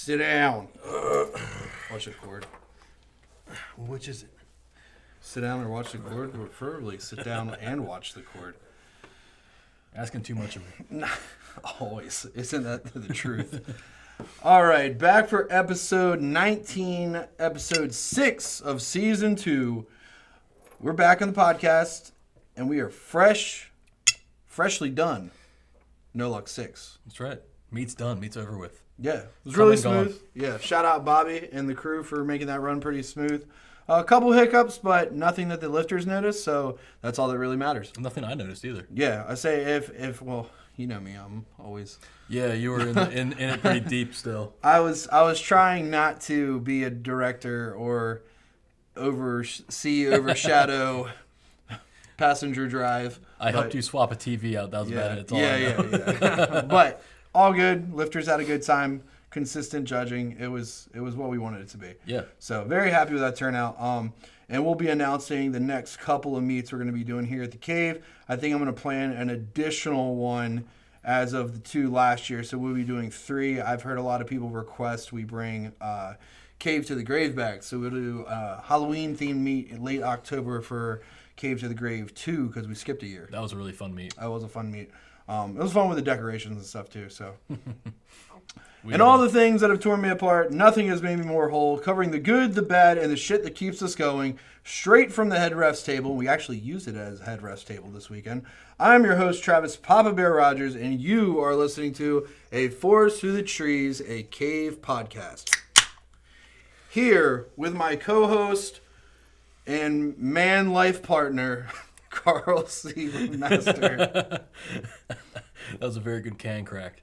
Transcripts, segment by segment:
Sit down. Watch the cord. Which is it? Sit down or watch the cord? Preferably sit down and watch the cord. Asking too much of me. Always. Isn't that the truth? All right, back for episode 19, episode 6 of season 2. We're back on the podcast, and we are freshly done. No Luck 6. That's right. Meat's done. Meat's over with. Yeah, it was really smooth. Yeah, shout out Bobby and the crew for making that run pretty smooth. A couple hiccups, but nothing that the lifters noticed, so that's all that really matters. Nothing I noticed either. Yeah, I say if well, you know me, I'm always... Yeah, you were in it pretty deep still. I was trying not to be a director or overshadow passenger drive. I helped you swap a TV out. That was about it. That's all I know. Yeah. But all good. Lifters had a good time. Consistent judging. It was what we wanted it to be. Yeah. So very happy with that turnout. And we'll be announcing the next couple of meets we're going to be doing here at the Cave. I think I'm going to plan an additional one as of the 2 last year. So we'll be doing 3. I've heard a lot of people request we bring Cave to the Grave back. So we'll do Halloween themed meet in late October for Cave to the Grave 2 because we skipped a year. That was a really fun meet. That was a fun meet. It was fun with the decorations and stuff too. So. And all the things that have torn me apart, nothing has made me more whole, covering the good, the bad, and the shit that keeps us going, straight from the head ref's table. We actually used it as head ref's table this weekend. I'm your host, Travis Papa Bear Rogers, and you are listening to A Forest Through the Trees, a Cave podcast. Here with my co-host and man life partner, Carl C. Master. That was a very good can crack.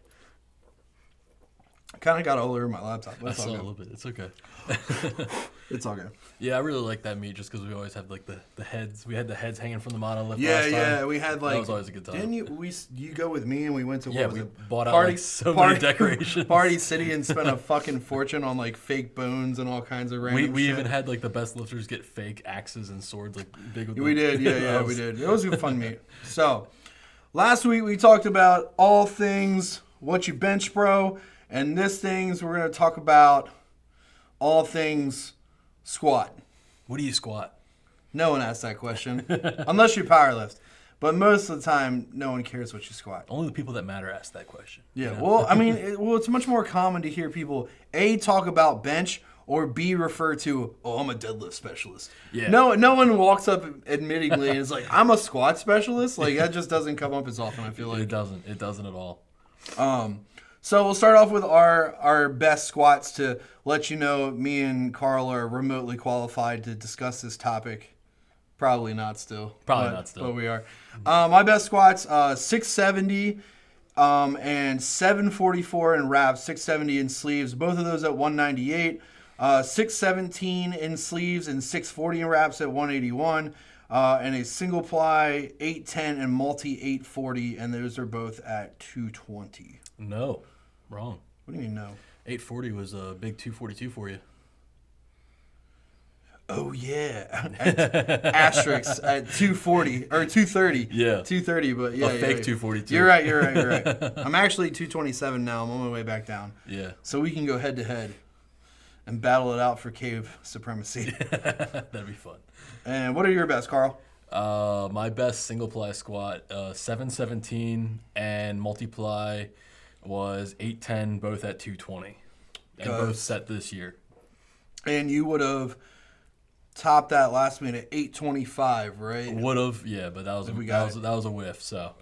Kind of got all over my laptop. I saw a little bit. It's okay. It's all good. Yeah, I really like that meet just because we always have like the heads. We had the heads hanging from the monolith. Yeah, last time. We had like that was always a good time. Didn't you go with me and we went to bought out like so many decorations. Party City and spent a fucking fortune on like fake bones and all kinds of random. We shit. even had like the best lifters get fake axes and swords like big. With we did, we did. It was a fun meet. So last week we talked about all things what you bench, bro. And this things we're going to talk about all things squat. What do you squat? No one asks that question unless you powerlift. But most of the time, no one cares what you squat. Only the people that matter ask that question. Yeah, you know? Well, I mean, it's much more common to hear people A, talk about bench, or B, refer to, oh, I'm a deadlift specialist. Yeah. No one walks up admittingly and is like, I'm a squat specialist. Like, that just doesn't come up as often, I feel like. It doesn't at all. So we'll start off with our best squats to let you know me and Carl are remotely qualified to discuss this topic. Probably not still. But we are. My best squats, 670 and 744 in wraps, 670 in sleeves. Both of those at 198. 617 in sleeves and 640 in wraps at 181. And a single ply 810 and multi 840, and those are both at 220. No. Wrong. What do you mean no? 840 was a big 242 for you. Oh, yeah. Asterisks at 240 or 230. Yeah. 230, but yeah. Fake 242. You're right. I'm actually 227 now. I'm on my way back down. Yeah. So we can go head to head and battle it out for cave supremacy. That'd be fun. And what are your best, Carl? My best single ply squat, 717 and multiply was 810, both at 220. And both set this year. And you would have topped that last meet at 825, right? Would have, yeah, but that was a whiff, so.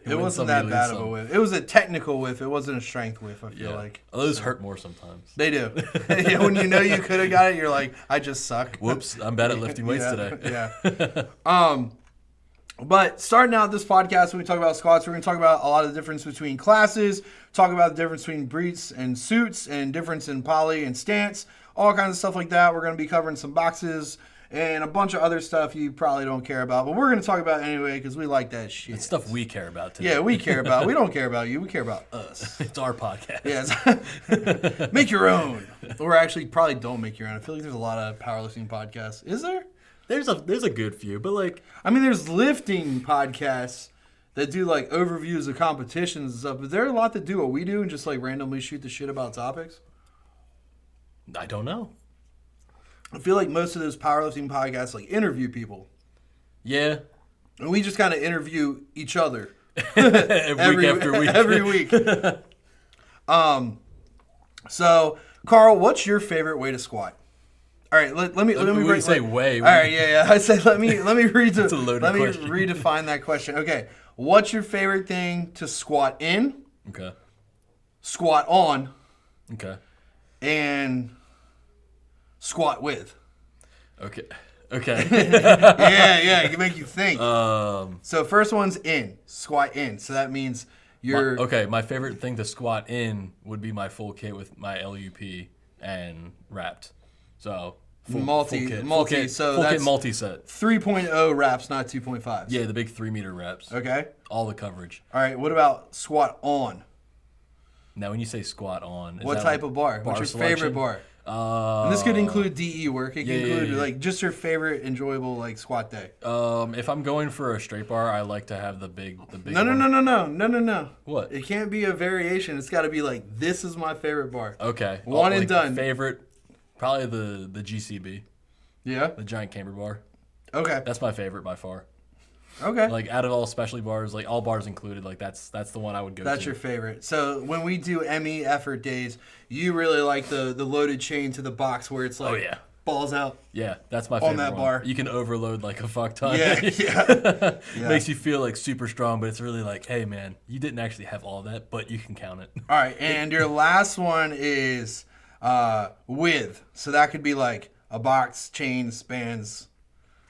It wasn't that bad of a whiff. It was a technical whiff. It wasn't a strength whiff, I feel like. Those hurt more sometimes. They do. When you know you could have got it, you're like, I just suck. Whoops, I'm bad at lifting weights today. Yeah. But starting out this podcast, when we talk about squats, we're going to talk about a lot of the difference between classes, talk about the difference between briefs and suits, and difference in poly and stance, all kinds of stuff like that. We're going to be covering some boxes and a bunch of other stuff you probably don't care about, but we're going to talk about it anyway because we like that shit. It's stuff we care about today. Yeah, we care about. We don't care about you. We care about us. It's our podcast. Yes. Make your own. Or actually, probably don't make your own. I feel like there's a lot of powerlifting podcasts. Is there? There's a good few, but like... I mean, there's lifting podcasts that do like overviews of competitions and stuff, but there are a lot that do what we do and just like randomly shoot the shit about topics. I don't know. I feel like most of those powerlifting podcasts like interview people. Yeah. And we just kind of interview each other every week after week. Every week. So, Carl, what's your favorite way to squat? All right, let me say way. All right, yeah. I say let me question. redefine that question. Okay, what's your favorite thing to squat in? Okay. Squat on. Okay. And squat with. Okay. yeah, it can make you think. So first one's in, squat in. So that means you're my favorite thing to squat in would be my full kit with my LUP and wrapped. So full kit. So full kit multi-set. 3.0 reps, not 2.5. Yeah, the big 3-meter reps. Okay. All the coverage. All right, what about squat on? Now, when you say squat on, what type of bar? What's your favorite bar? And this could include DE work. It can include like just your favorite enjoyable like squat day. If I'm going for a straight bar, I like to have the big. No. What? It can't be a variation. It's got to be like, this is my favorite bar. Okay. One and done. Favorite, probably the GCB. Yeah. The giant camber bar. Okay. That's my favorite by far. Okay. Like out of all specialty bars, like all bars included, like that's the one I would go to. That's your favorite. So when we do ME effort days, you really like the loaded chain to the box where it's like balls out. Yeah, that's my favorite on that one. bar. You can overload like a fuck ton. Yeah. Makes you feel like super strong, but it's really like, hey man, you didn't actually have all that, but you can count it. All right, and your last one is with. So that could be like a box, chains, bands.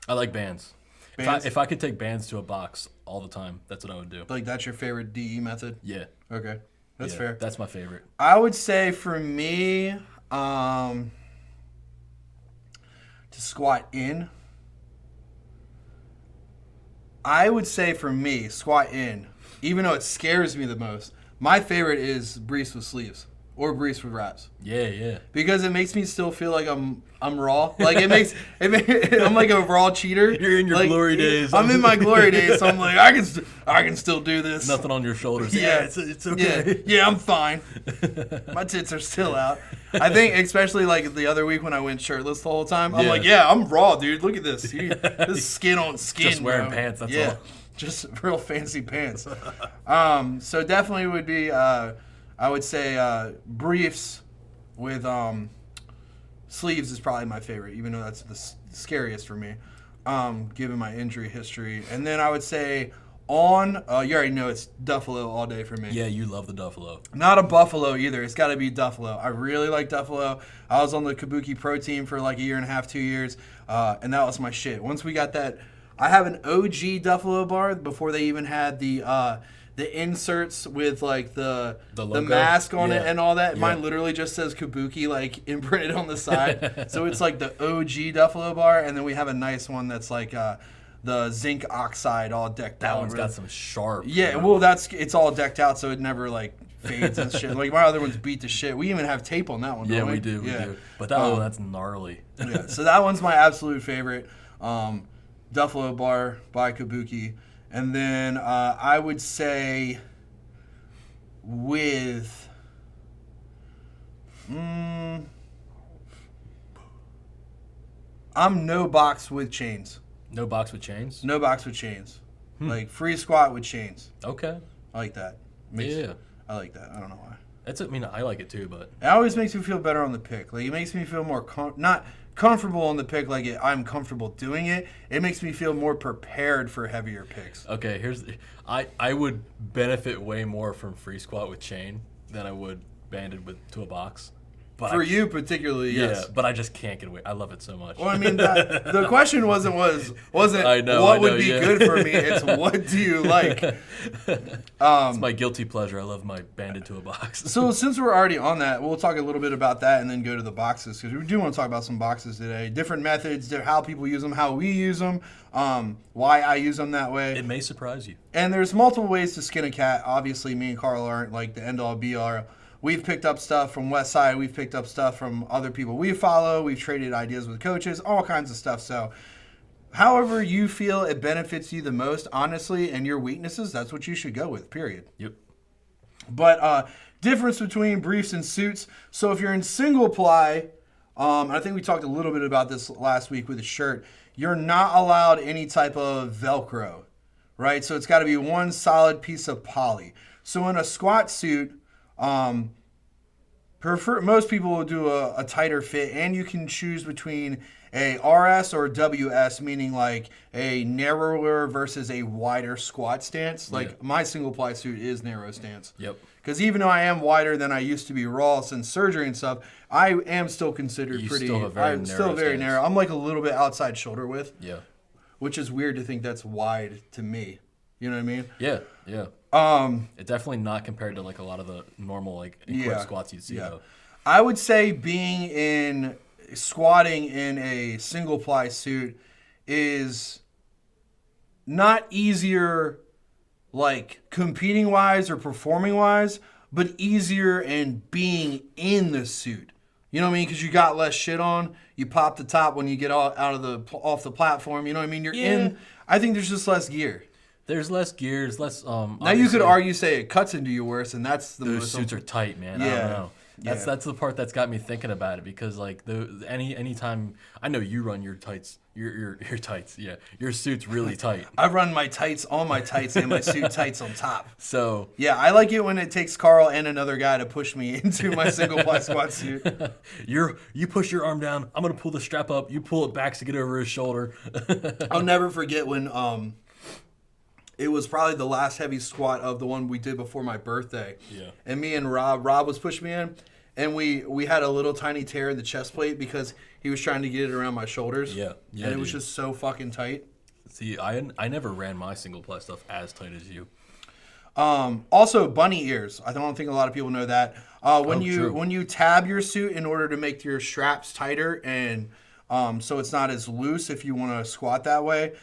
I like bands. If I could take bands to a box all the time, that's what I would do. Like that's your favorite DE method? Yeah. Okay. That's fair. That's my favorite. I would say for me, to squat in, squat in, even though it scares me the most, my favorite is briefs with sleeves or briefs with wraps. Yeah. Because it makes me still feel like I'm raw. Like I'm like a raw cheater. You're in your glory days. I'm in my glory days, so I'm like I can still do this. Nothing on your shoulders. Yeah, it's okay. Yeah, I'm fine. My tits are still out. I think especially like the other week when I went shirtless the whole time. I'm like, I'm raw, dude. Look at this. This is skin on skin. Just wearing pants. That's all. Just real fancy pants. So definitely would be. I would say briefs with sleeves is probably my favorite, even though that's the scariest for me, given my injury history. And then I would say you already know it's Duffalo all day for me. Yeah, you love the Duffalo. Not a Buffalo either. It's got to be Duffalo. I really like Duffalo. I was on the Kabuki Pro team for like a year and a half, 2 years, and that was my shit. Once we got that, I have an OG Duffalo bar before they even had the inserts with like the mask on it and all that. Yeah. Mine literally just says Kabuki like imprinted on the side. So it's like the OG Duffalo bar, and then we have a nice one that's like the zinc oxide all decked out. That one's got some sharp. Yeah, well it's all decked out so it never like fades and shit. Like my other one's beat to shit. We even have tape on that one. Yeah, don't we do. But that one, that's gnarly. Yeah, so that one's my absolute favorite. Duffalo bar by Kabuki. And then I would say with I'm no box with chains. No box with chains? No box with chains. Like free squat with chains. Okay. I like that. I like that. I don't know why. I like it too, but it always makes me feel better on the pick. Like it makes me feel more not comfortable on the pick like I'm comfortable doing it. It makes me feel more prepared for heavier picks. Okay, I would benefit way more from free squat with chain than I would banded to a box. But for you particularly, yes. Yeah, but I just can't get away. I love it so much. Well, I mean, the question wasn't what would be good for me. It's what do you like? It's my guilty pleasure. I love my banded to a box. So since we're already on that, we'll talk a little bit about that and then go to the boxes because we do want to talk about some boxes today. Different methods, how people use them, how we use them, why I use them that way. It may surprise you. And there's multiple ways to skin a cat. Obviously, me and Carl aren't like the end all be all. We've picked up stuff from Westside. We've picked up stuff from other people we follow. We've traded ideas with coaches, all kinds of stuff. So however you feel it benefits you the most, honestly, and your weaknesses, that's what you should go with, period. Yep. But difference between briefs and suits. So if you're in single ply, I think we talked a little bit about this last week with the shirt. You're not allowed any type of Velcro, right? So it's got to be one solid piece of poly. So in a squat suit, most people will do a tighter fit, and you can choose between a RS or a WS, meaning like a narrower versus a wider squat stance. Like my single ply suit is narrow stance. Yep. Because even though I am wider than I used to be raw since surgery and stuff, I am still considered I'm still very narrow. I'm like a little bit outside shoulder width. Yeah. Which is weird to think that's wide to me. You know what I mean? Yeah, yeah. It's definitely not compared to like a lot of the normal like equipped squats you'd see though. I would say squatting in a single ply suit is not easier like competing wise or performing wise, but easier in being in the suit. You know what I mean? Because you got less shit on. You pop the top when you get off the platform. You know what I mean? You're in. I think there's just less gear. There's less gear. There's less. Now you could argue say it cuts into you worse, and that's the those suits are tight, man. I don't know. That's the part that's got me thinking about it because like anytime I know you run your tights, your tights, your suit's really tight. I run my tights on my tights and my suit tights on top. So I like it when it takes Carl and another guy to push me into my single ply squat suit. You push your arm down, I'm gonna pull the strap up, you pull it back to get over his shoulder. I'll never forget when it was probably the last heavy squat of the one we did before my birthday. Yeah. And me and Rob was pushing me in, and we had a little tiny tear in the chest plate because he was trying to get it around my shoulders. Yeah. And it was just so fucking tight. See, I never ran my single ply stuff as tight as you. Also, bunny ears. I don't think a lot of people know that. When you tab your suit in order to make your straps tighter and so it's not as loose if you want to squat that way.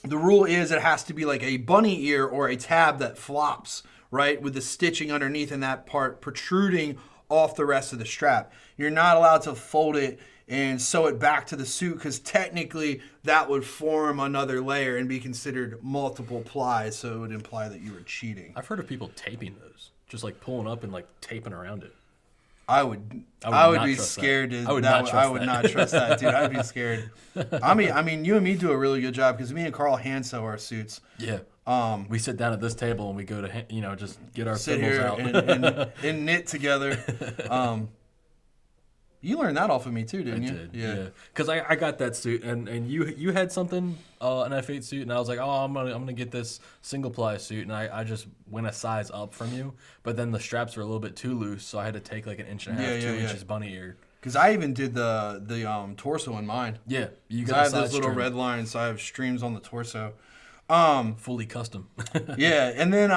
The rule is it has to be like a bunny ear or a tab that flops, right, with the stitching underneath and that part protruding off the rest of the strap. You're not allowed to fold it and sew it back to the suit because technically that would form another layer and be considered multiple plies, so it would imply that you were cheating. I've heard of people taping those, just like pulling up and like taping around it. I would be scared. I would not trust that, dude. I'd be scared. I mean, you and me do a really good job because me and Carl hand sew our suits. Yeah. We sit down at this table and we go to just get our sit here out and knit together. You learned that off of me too, didn't you? I did. Yeah. Because I got that suit and you had something an F8 suit and I was like, oh, I'm gonna get this single ply suit and I just went a size up from you, but then the straps were a little bit too loose, so I had to take like 1.5 inches, 2 inches bunny ear. Because I even did the torso in mine. Yeah, you got. I have those little red lines, so I have streams on the torso. Fully custom. Yeah, and then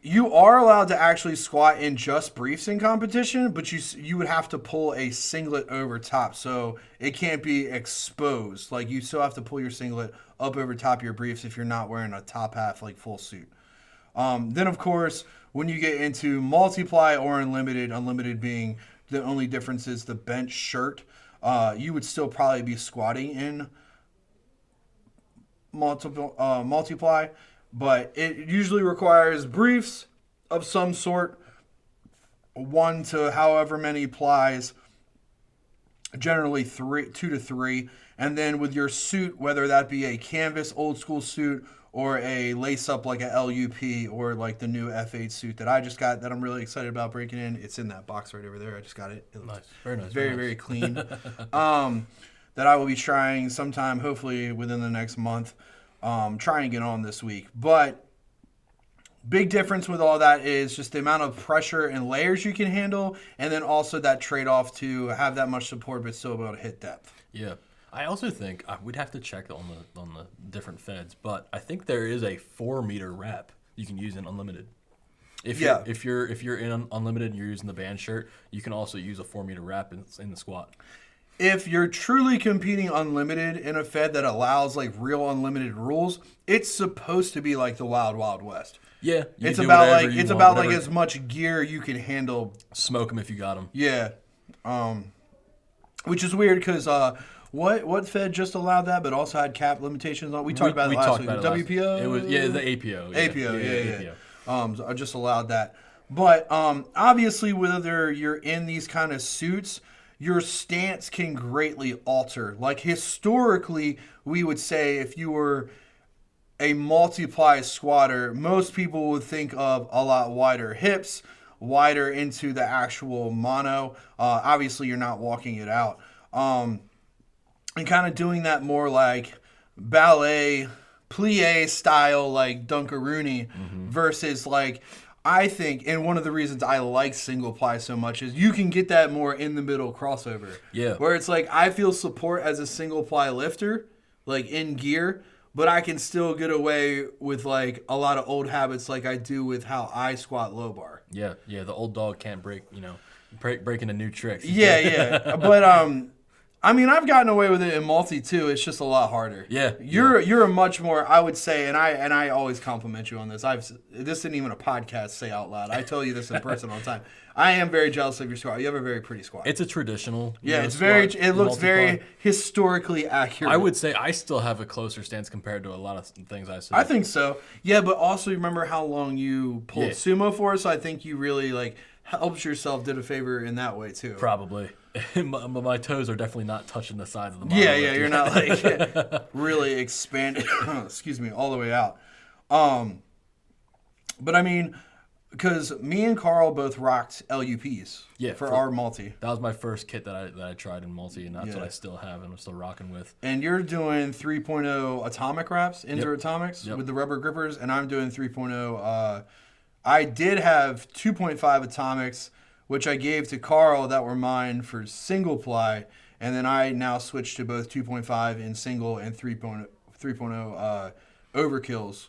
you are allowed to actually squat in just briefs in competition, but you would have to pull a singlet over top, so it can't be exposed. Like you still have to pull your singlet up over top of your briefs if you're not wearing a top half like full suit. Then of course, when you get into multiply or unlimited being the only difference is the bench shirt, you would still probably be squatting in multiply, but it usually requires briefs of some sort, 1 to however many plies, generally 2 to 3, and then with your suit, whether that be a canvas old school suit or a lace up like a LUP or like the new F8 suit that I just got that I'm really excited about breaking in. It's in that box right over there. I just got it. It nice. Very nice. Very clean. That I will be trying sometime, hopefully within the next month. Try and get on this week. But big difference with all that is just the amount of pressure and layers you can handle, and then also that trade-off to have that much support but still be able to hit depth. Yeah. I also think we'd have to check on the different feds, but I think there is a 4-meter wrap you can use in unlimited. If you're in unlimited and you're using the band shirt, you can also use a 4-meter wrap in the squat. If you're truly competing unlimited in a fed that allows like real unlimited rules, it's supposed to be like the Wild Wild West. Yeah, it's about like as much gear you can handle. Smoke them if you got them. Yeah, which is weird because what fed just allowed that, but also had cap limitations on. We talked about it last week. WPO. It was the APO. APO. I just allowed that, but obviously whether you're in these kind of suits, your stance can greatly alter. Like historically, we would say if you were a multiply squatter, most people would think of a lot wider hips, wider into the actual mono. Obviously, you're not walking it out. And kind of doing that more like ballet, plie style, like Dunkaroonie, versus like, I think, and one of the reasons I like single ply so much is you can get that more in the middle crossover. Yeah. Where it's like, I feel support as a single ply lifter, like in gear, but I can still get away with like a lot of old habits like I do with how I squat low bar. Yeah, the old dog can't break into new tricks. Yeah. But I mean, I've gotten away with it in multi too. It's just a lot harder. Yeah. You're a much more, I would say, and I always compliment you on this. This isn't even a podcast say out loud. I tell you this in person all the time. I am very jealous of your squat. You have a very pretty squat. It's a traditional. Yeah, it's very. It looks very historically accurate. I would say I still have a closer stance compared to a lot of things I said. I think so. Yeah, but also remember how long you pulled sumo for, so I think you really like helped yourself, did a favor in that way too. Probably. My toes are definitely not touching the sides of the Yeah, you're not like really expanded. Excuse me, all the way out. But I mean, because me and Carl both rocked LUPs for our multi. That was my first kit that I tried in multi, and that's what I still have and I'm still rocking with. And you're doing 3.0 atomic wraps, atomics with the rubber grippers, and I'm doing 3.0. I did have 2.5 atomics, which I gave to Carl that were mine for single ply, and then I now switched to both 2.5 in single and 3.0 overkills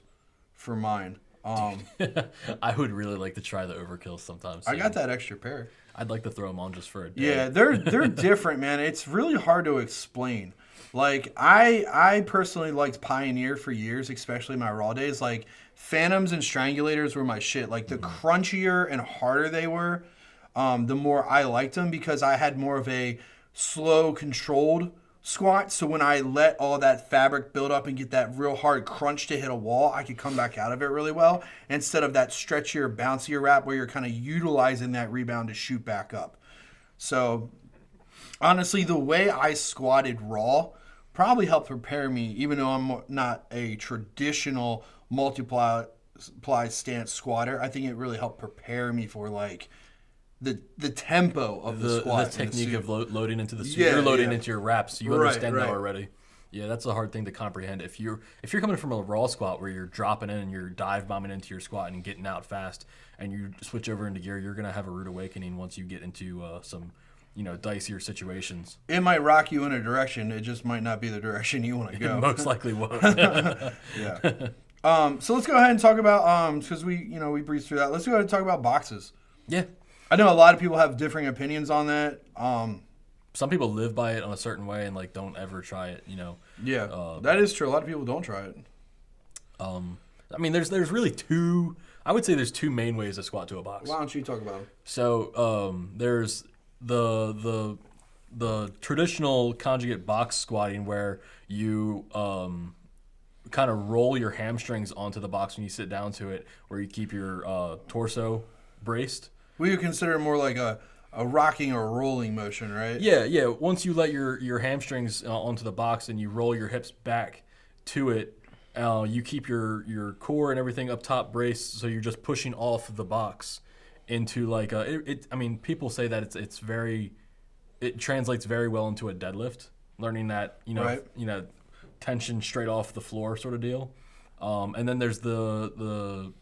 for mine. I would really like to try the overkills sometimes. I got that extra pair. I'd like to throw them on just for a day. Yeah, they're different, man. It's really hard to explain. Like I personally liked Pioneer for years, especially my raw days. Like Phantoms and Strangulators were my shit. Like the crunchier and harder they were, the more I liked them because I had more of a slow, controlled squat. So when I let all that fabric build up and get that real hard crunch to hit a wall, I could come back out of it really well instead of that stretchier, bouncier wrap where you're kind of utilizing that rebound to shoot back up. So honestly, the way I squatted raw probably helped prepare me, even though I'm not a traditional multiply stance squatter. I think it really helped prepare me for like the tempo of the squat. The technique of loading into the suit. You're loading into your wraps. You understand that already. Yeah, that's a hard thing to comprehend. If you're coming from a raw squat where you're dropping in and you're dive bombing into your squat and getting out fast, and you switch over into gear, you're gonna have a rude awakening once you get into some dicier situations. It might rock you in a direction. It just might not be the direction you want to go. It most likely won't. Yeah. So let's go ahead and talk about because we breezed through that. Let's go ahead and talk about boxes. Yeah. I know a lot of people have differing opinions on that. Some people live by it on a certain way and like don't ever try it. Yeah, that is true. A lot of people don't try it. I mean, there's really two. I would say there's two main ways to squat to a box. Why don't you talk about them? So there's the traditional conjugate box squatting where you kind of roll your hamstrings onto the box when you sit down to it, where you keep your torso braced. We would consider it more like a rocking or rolling motion, right? Yeah. Once you let your hamstrings onto the box and you roll your hips back to it, you keep your core and everything up top braced, so you're just pushing off the box into like I mean, people say that it translates very well into a deadlift. Learning that tension straight off the floor sort of deal, and then there's the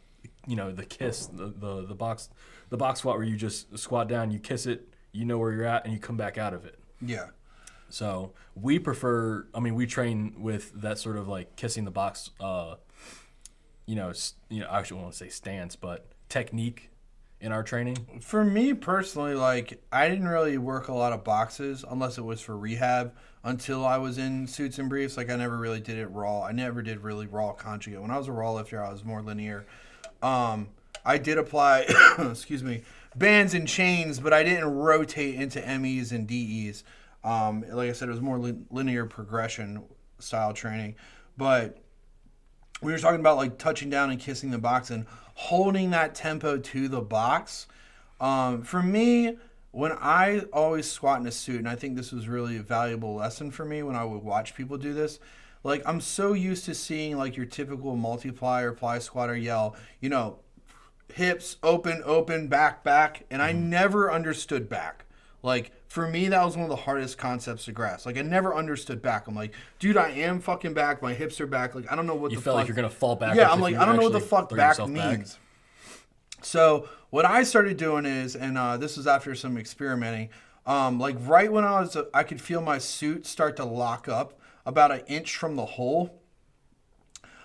kiss, the box squat where you just squat down, you kiss it, you know where you're at, and you come back out of it. Yeah. So we train with that sort of like kissing the box, I actually want to say stance, but technique in our training. For me personally, like I didn't really work a lot of boxes unless it was for rehab until I was in suits and briefs. Like I never really did it raw. I never did really raw conjugate. When I was a raw lifter, I was more linear. I did apply, bands and chains, but I didn't rotate into MEs and DEs. Like I said, it was more linear progression style training. But we were talking about like touching down and kissing the box and holding that tempo to the box. For me, when I always squat in a suit, and I think this was really a valuable lesson for me when I would watch people do this. Like, I'm so used to seeing like your typical multiply or ply squatter yell, hips open, open, back, back, and I never understood back. Like, for me, that was one of the hardest concepts to grasp. Like, I never understood back. I'm like, dude, I am fucking back. My hips are back. Like, I don't know what the fuck. You felt like you're going to fall back. Yeah, I'm like, I don't know what the fuck back means. Back. So, what I started doing is, and this was after some experimenting, like right when I could feel my suit start to lock up about an inch from the hole,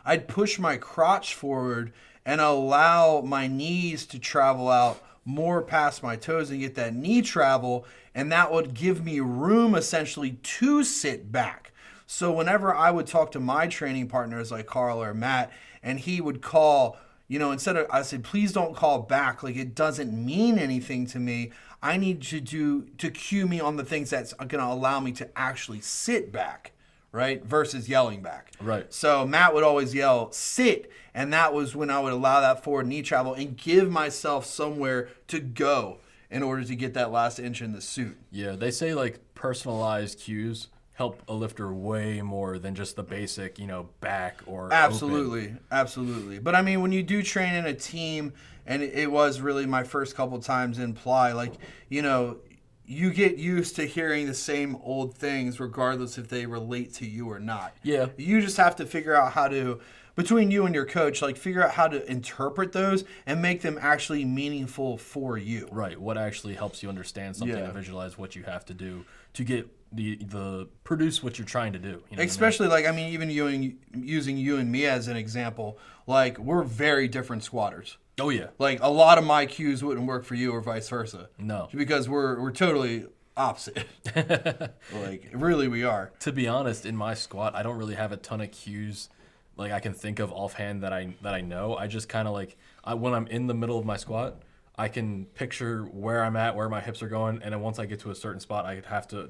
I'd push my crotch forward and allow my knees to travel out more past my toes and get that knee travel, and that would give me room essentially to sit back. So whenever I would talk to my training partners like Carl or Matt, and he would call, instead of, I said, please don't call back. Like, it doesn't mean anything to me. I need you to cue me on the things that's going to allow me to actually sit back, right? Versus yelling back. Right. So Matt would always yell, sit. And that was when I would allow that forward knee travel and give myself somewhere to go in order to get that last inch in the suit. Yeah, they say like personalized cues help a lifter way more than just the basic, back or Absolutely, open. Absolutely. But I mean, when you do train in a team, and it was really my first couple times in ply, like, you get used to hearing the same old things regardless if they relate to you or not. Yeah. You just have to figure out how to, between you and your coach, like figure out how to interpret those and make them actually meaningful for you. Right. What actually helps you understand something and visualize what you have to do to get the produce what you're trying to do. Especially even using you and me as an example, like we're very different squatters. Oh yeah. Like a lot of my cues wouldn't work for you or vice versa. No. Because we're totally opposite. Like really we are. To be honest, in my squat, I don't really have a ton of cues like I can think of offhand that I know. I just kind of when I'm in the middle of my squat, I can picture where I'm at, where my hips are going, and then once I get to a certain spot, I have to,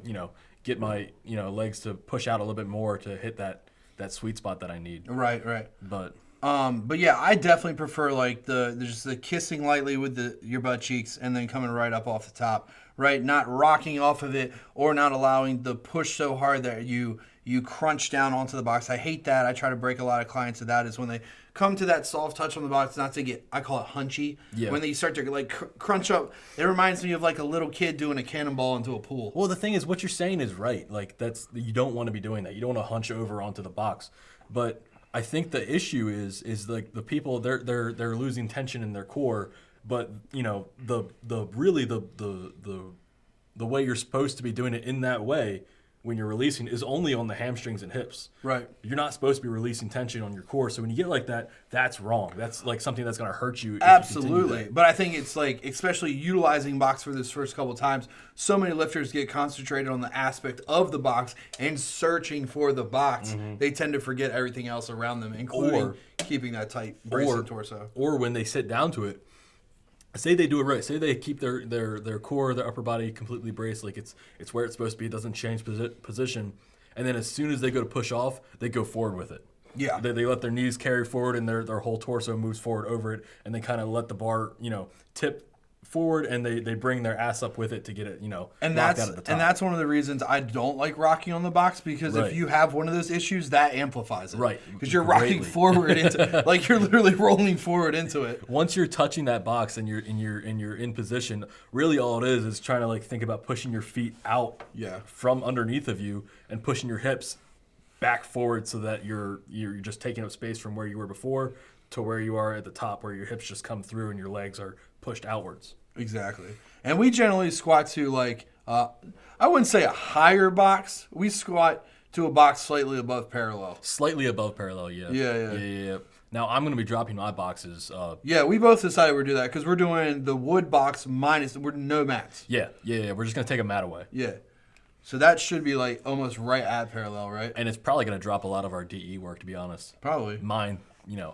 get my, legs to push out a little bit more to hit that sweet spot that I need. Right. But yeah, I definitely prefer like the kissing lightly with your butt cheeks and then coming right up off the top, right? Not rocking off of it or not allowing the push so hard that you crunch down onto the box. I hate that. I try to break a lot of clients of that is when they come to that soft touch on the box, not to get, I call it hunchy. Yeah. When they start to like crunch up, it reminds me of like a little kid doing a cannonball into a pool. Well, the thing is, what you're saying is right. Like you don't want to be doing that. You don't want to hunch over onto the box. But I think the issue is like the people they're losing tension in their core. But the way you're supposed to be doing it in that way when you're releasing is only on the hamstrings and hips. Right. You're not supposed to be releasing tension on your core. So when you get like that, that's wrong. That's like something that's going to hurt you. Absolutely. But I think it's like, especially utilizing box for this first couple times, so many lifters get concentrated on the aspect of the box and searching for the box. Mm-hmm. They tend to forget everything else around them, including keeping that tight bracing torso. Or when they sit down to it, say they do it right. Say they keep their core, their upper body completely braced, like it's where it's supposed to be. It doesn't change position. And then as soon as they go to push off, they go forward with it. Yeah. They let their knees carry forward and their whole torso moves forward over it. And they kind of let the bar, tip forward and they bring their ass up with it to get it, and locked out at the top. And that's one of the reasons I don't like rocking on the box because if you have one of those issues, that amplifies it. Right. Because you're rocking forward into like you're literally rolling forward into it. Once you're touching that box and you're in position, really all it is trying to like think about pushing your feet out from underneath of you and pushing your hips back forward so that you're just taking up space from where you were before to where you are at the top where your hips just come through and your legs are pushed outwards. Exactly. And we generally squat to like, I wouldn't say a higher box. We squat to a box slightly above parallel. Slightly above parallel, yeah. Yeah. Now, I'm going to be dropping my boxes. We both decided we'd do that because we're doing the wood box minus, we're no mats. Yeah. We're just going to take a mat away. Yeah. So that should be like almost right at parallel, right? And it's probably going to drop a lot of our DE work, to be honest. Probably. Mine,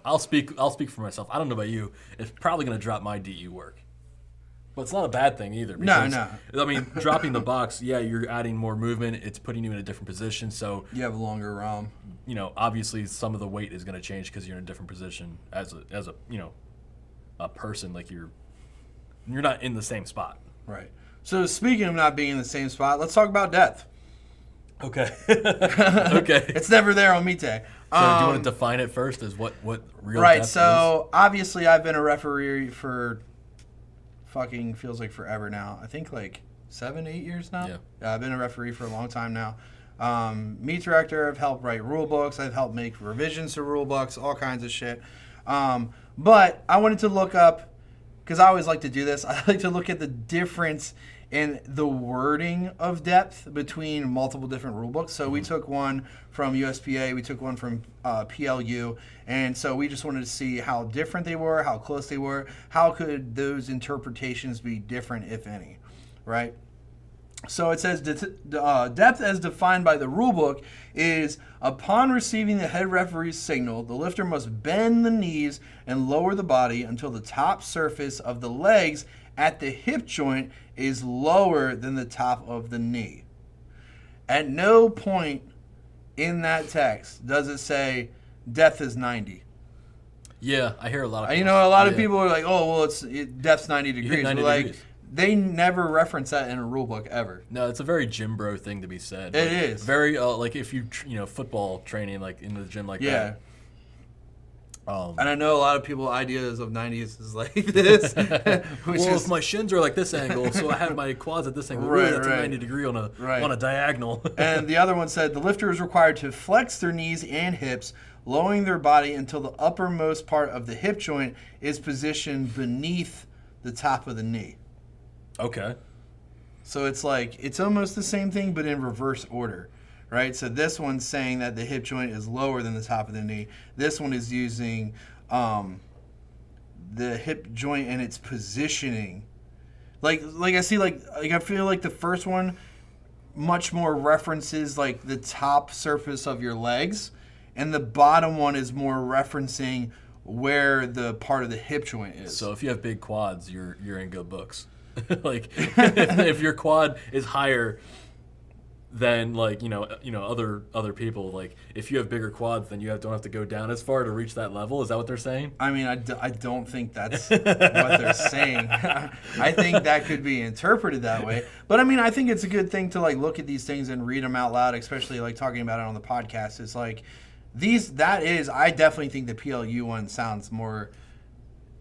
I'll speak for myself. I don't know about you. It's probably going to drop my DE work. But it's not a bad thing either. Because, No. I mean, dropping the box, you're adding more movement. It's putting you in a different position. So you have a longer ROM. Obviously some of the weight is going to change because you're in a different position as a person. Like you're not in the same spot. Right. So speaking of not being in the same spot, let's talk about depth. Okay. Okay. It's never there on meet day. So do you want to define it first as what real right, depth so obviously I've been a referee for fucking feels like forever now. I think like 7-8 years now. Yeah, I've been a referee for a long time now. Meet director, I've helped write rule books, I've helped make revisions to rule books, all kinds of shit. But I wanted to look up, because I always like to do this, I like to look at the difference in the wording of depth between multiple different rule books. So we took one from USPA, we took one from PLU, and so we just wanted to see how different they were, how close they were, how could those interpretations be different, if any, right? So it says depth as defined by the rulebook is upon receiving the head referee's signal, the lifter must bend the knees and lower the body until the top surface of the legs at the hip joint is lower than the top of the knee. At no point in that text does it say depth is 90. Yeah, I hear a lot of people. You know, a lot of people are like, oh, well, depth's 90 degrees. 90 but degrees. Like, they never reference that in a rule book ever. No, it's a very gym bro thing to be said. It is. Very, like if you football training like in the gym like that. And I know a lot of people ideas of 90s is like this. If my shins are like this angle, so I have my quads at this angle. Really, that's a 90 degree on a diagonal. And the other one said the lifter is required to flex their knees and hips, lowering their body until the uppermost part of the hip joint is positioned beneath the top of the knee. Okay. So it's like, it's almost the same thing, but in reverse order, right? So this one's saying that the hip joint is lower than the top of the knee. This one is using the hip joint and its positioning. Like I see, like I feel like the first one much more references like the top surface of your legs, and the bottom one is more referencing where the part of the hip joint is. So if you have big quads, you're in good books. Like if your quad is higher than like other people, like if you have bigger quads, then you don't have to go down as far to reach that level. Is that what they're saying? I mean, I don't think that's what they're saying. I think that could be interpreted that way. But I mean, I think it's a good thing to like look at these things and read them out loud, especially like talking about it on the podcast. It's like I definitely think the PLU one sounds more.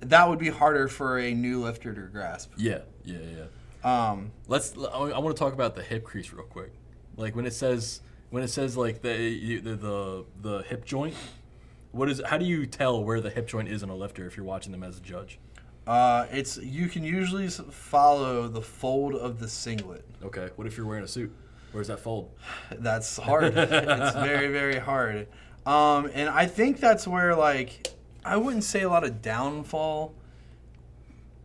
That would be harder for a new lifter to grasp. Yeah. I want to talk about the hip crease real quick. Like when it says like the hip joint, how do you tell where the hip joint is in a lifter if you're watching them as a judge? You can usually follow the fold of the singlet. Okay. What if you're wearing a suit? Where's that fold? That's hard. It's very, very hard. And I think that's where like I wouldn't say a lot of downfall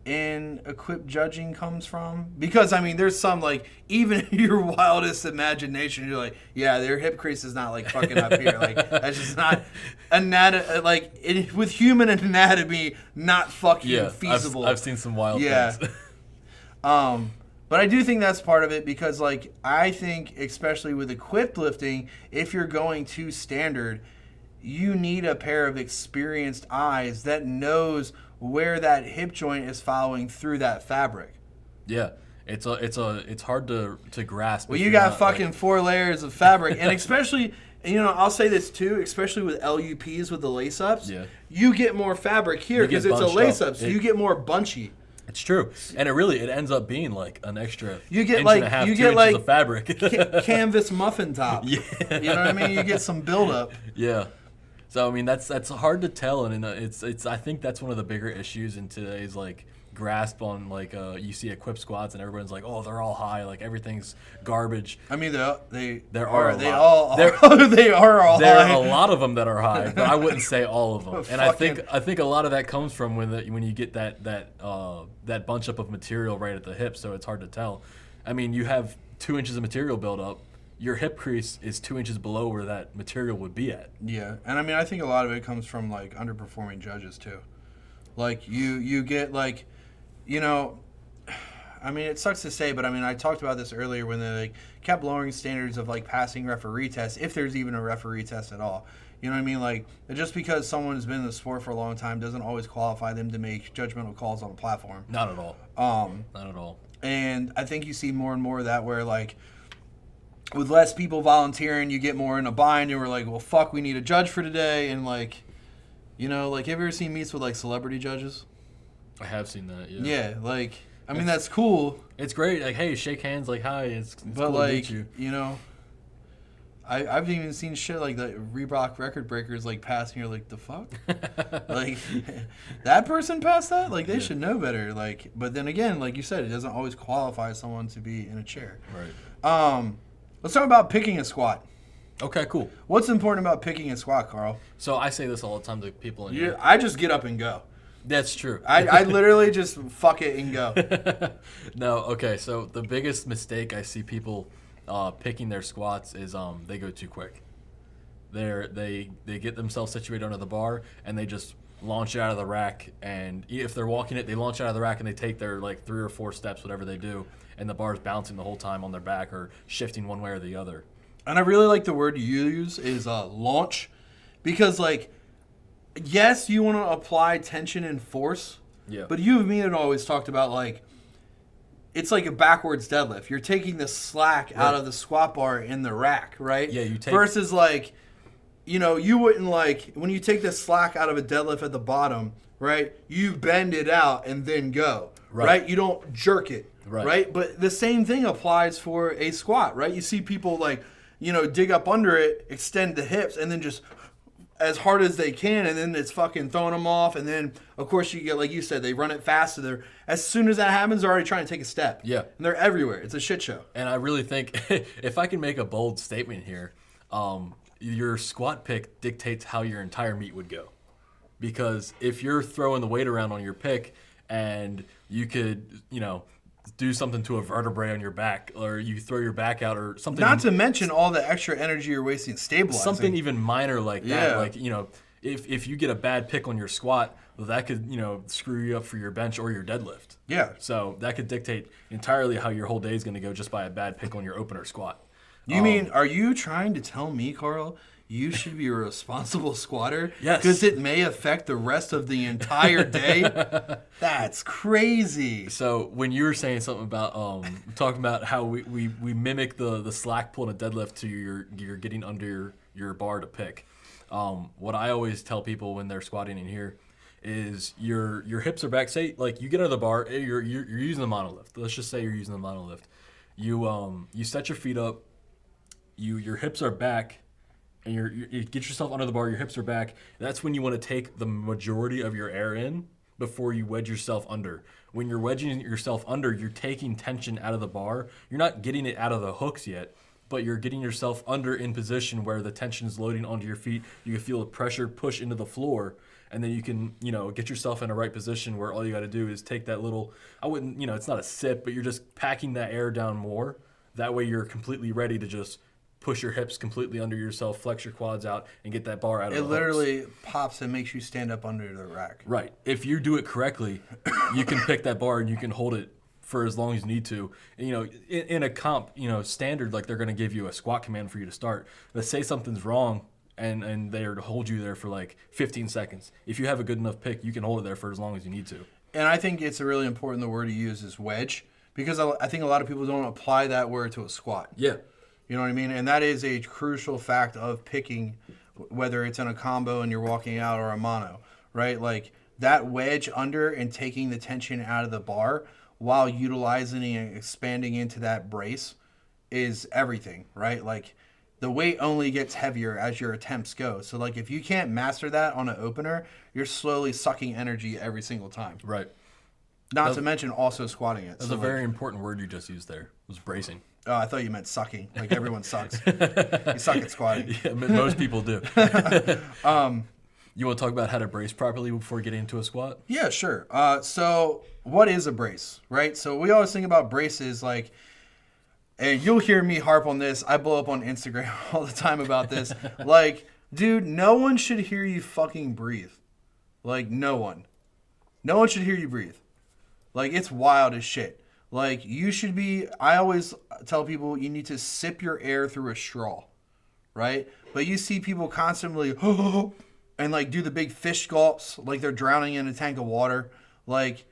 in equipped judging comes from, because I mean there's some like even in your wildest imagination you're like, yeah, their hip crease is not like fucking up here, like that's just not with human anatomy not fucking feasible. I've seen some wild things. But I do think that's part of it, because like I think especially with equipped lifting, if you're going too standard, you need a pair of experienced eyes that knows where that hip joint is following through that fabric. Yeah, it's hard to grasp. Well, you got fucking 4 layers of fabric, and especially, I'll say this too, especially with LUPs with the lace ups. Yeah, you get more fabric here because it's a lace up, so you get more bunchy. It's true, and it ends up being like an extra you get inch like and a half, you 2 inches get like of fabric, canvas muffin top. Yeah, you know what I mean. You get some buildup. Yeah. So I mean that's hard to tell, and it's I think that's one of the bigger issues in today's like grasp on like you see equipped squats and everyone's like, oh, they're all high, like everything's garbage. I mean they are all There are all there high. are a lot of them that are high, but I wouldn't say all of them. And I think a lot of that comes from when you get that bunch up of material right at the hip, so it's hard to tell. I mean, you have 2 inches of material build up. Your hip crease is 2 inches below where that material would be at. Yeah, and I mean, I think a lot of it comes from like underperforming judges too. Like you get like, I mean, it sucks to say, but I mean, I talked about this earlier when they like kept lowering standards of like passing referee tests, if there's even a referee test at all. You know what I mean? Like, just because someone has been in the sport for a long time doesn't always qualify them to make judgmental calls on a platform. Not at all. Not at all. And And I think you see more and more of that where, like, with less people volunteering, you get more in a bind, and we're like, well, fuck, we need a judge for today. And, like, you know, like, have you ever seen meets with, like, celebrity judges? I have seen that, yeah. Yeah, like, I mean, that's cool. It's great. Like, hey, shake hands, like, hi. It's but, cool like, to meet you. You know, I've even seen shit like the Reebok record breakers, like, passing. You're like, the fuck? Like, that person passed that? Like, they should know better. Like, but then again, like you said, it doesn't always qualify someone to be in a chair. Right. Let's talk about picking a squat. Okay, cool. What's important about picking a squat, Carl? So I say this all the time to people in here. I just get up and go. That's true. I literally just fuck it and go. No, okay. So the biggest mistake I see people picking their squats is they go too quick. They get themselves situated under the bar and they just launch out of the rack. And if they're walking it, they launch out of the rack and they take their like 3 or 4 steps, whatever they do, and the bar's bouncing the whole time on their back or shifting one way or the other. And I really like the word you use is launch, because like, yes, you want to apply tension and force. Yeah. But you and me had always talked about, like, it's like a backwards deadlift. You're taking the slack out of the squat bar in the rack, right? Yeah, you take... Versus, like, you know, you wouldn't, like, when you take the slack out of a deadlift at the bottom, right, you bend it out and then go, right? You don't jerk it, right? But the same thing applies for a squat, right? You see people, like, you know, dig up under it, extend the hips, and then just as hard as they can, and then it's fucking throwing them off. And then, of course, you get, like you said, they run it fast. So as soon as that happens, they're already trying to take a step. Yeah. And they're everywhere. It's a shit show. And I really think, if I can make a bold statement here, your squat pick dictates how your entire meet would go. Because if you're throwing the weight around on your pick and you could, you know, do something to a vertebrae on your back, or you throw your back out, or something. Not to mention all the extra energy you're wasting stabilizing. Something even minor like that. Like, you know, if you get a bad pick on your squat, well, that could, you know, screw you up for your bench or your deadlift. Yeah. So that could dictate entirely how your whole day is going to go just by a bad pick on your opener squat. You mean, are you trying to tell me, Carl, you should be a responsible squatter? Yes. Because it may affect the rest of the entire day? That's crazy. So when you were saying something about talking about how we mimic the slack pull in a deadlift to you're getting under your bar to pick. What I always tell people when they're squatting in here is your hips are back. Say like you get under the bar, you're using the monolift. Let's just say you're using the monolift. You set your feet up. Your hips are back, and you get yourself under the bar. Your hips are back. That's when you want to take the majority of your air in before you wedge yourself under. When you're wedging yourself under, you're taking tension out of the bar. You're not getting it out of the hooks yet, but you're getting yourself under in position where the tension is loading onto your feet. You can feel the pressure push into the floor, and then you can, you know, get yourself in a right position where all you got to do is take that little, I wouldn't, you know, it's not a sip, but you're just packing that air down more. That way you're completely ready to just push your hips completely under yourself, flex your quads out, and get that bar out of the hooks. It literally pops and makes you stand up under the rack. Right. If you do it correctly, you can pick that bar and you can hold it for as long as you need to. And, you know, in a comp, you know, standard, like they're going to give you a squat command for you to start. Let's say something's wrong and they're to hold you there for like 15 seconds. If you have a good enough pick, you can hold it there for as long as you need to. And I think it's a really important, the word to use is wedge, because I think a lot of people don't apply that word to a squat. Yeah. You know what I mean? And that is a crucial fact of picking, whether it's in a combo and you're walking out or a mono, right? Like that wedge under and taking the tension out of the bar while utilizing and expanding into that brace is everything, right? Like the weight only gets heavier as your attempts go. So like if you can't master that on an opener, you're slowly sucking energy every single time. Right. Not to mention also squatting it. That's a very important word you just used there. It was bracing. Oh, I thought you meant sucking. Like everyone sucks. You suck at squatting. Yeah, most people do. You want to talk about how to brace properly before getting into a squat? Yeah, sure. So what is a brace, right? So we always think about braces like, and you'll hear me harp on this. I blow up on Instagram all the time about this. Like, dude, no one should hear you fucking breathe. Like, no one. No one should hear you breathe. Like, it's wild as shit. Like, you should be, I always tell people you need to sip your air through a straw, right? But you see people constantly, and like do the big fish gulps, like they're drowning in a tank of water. Like,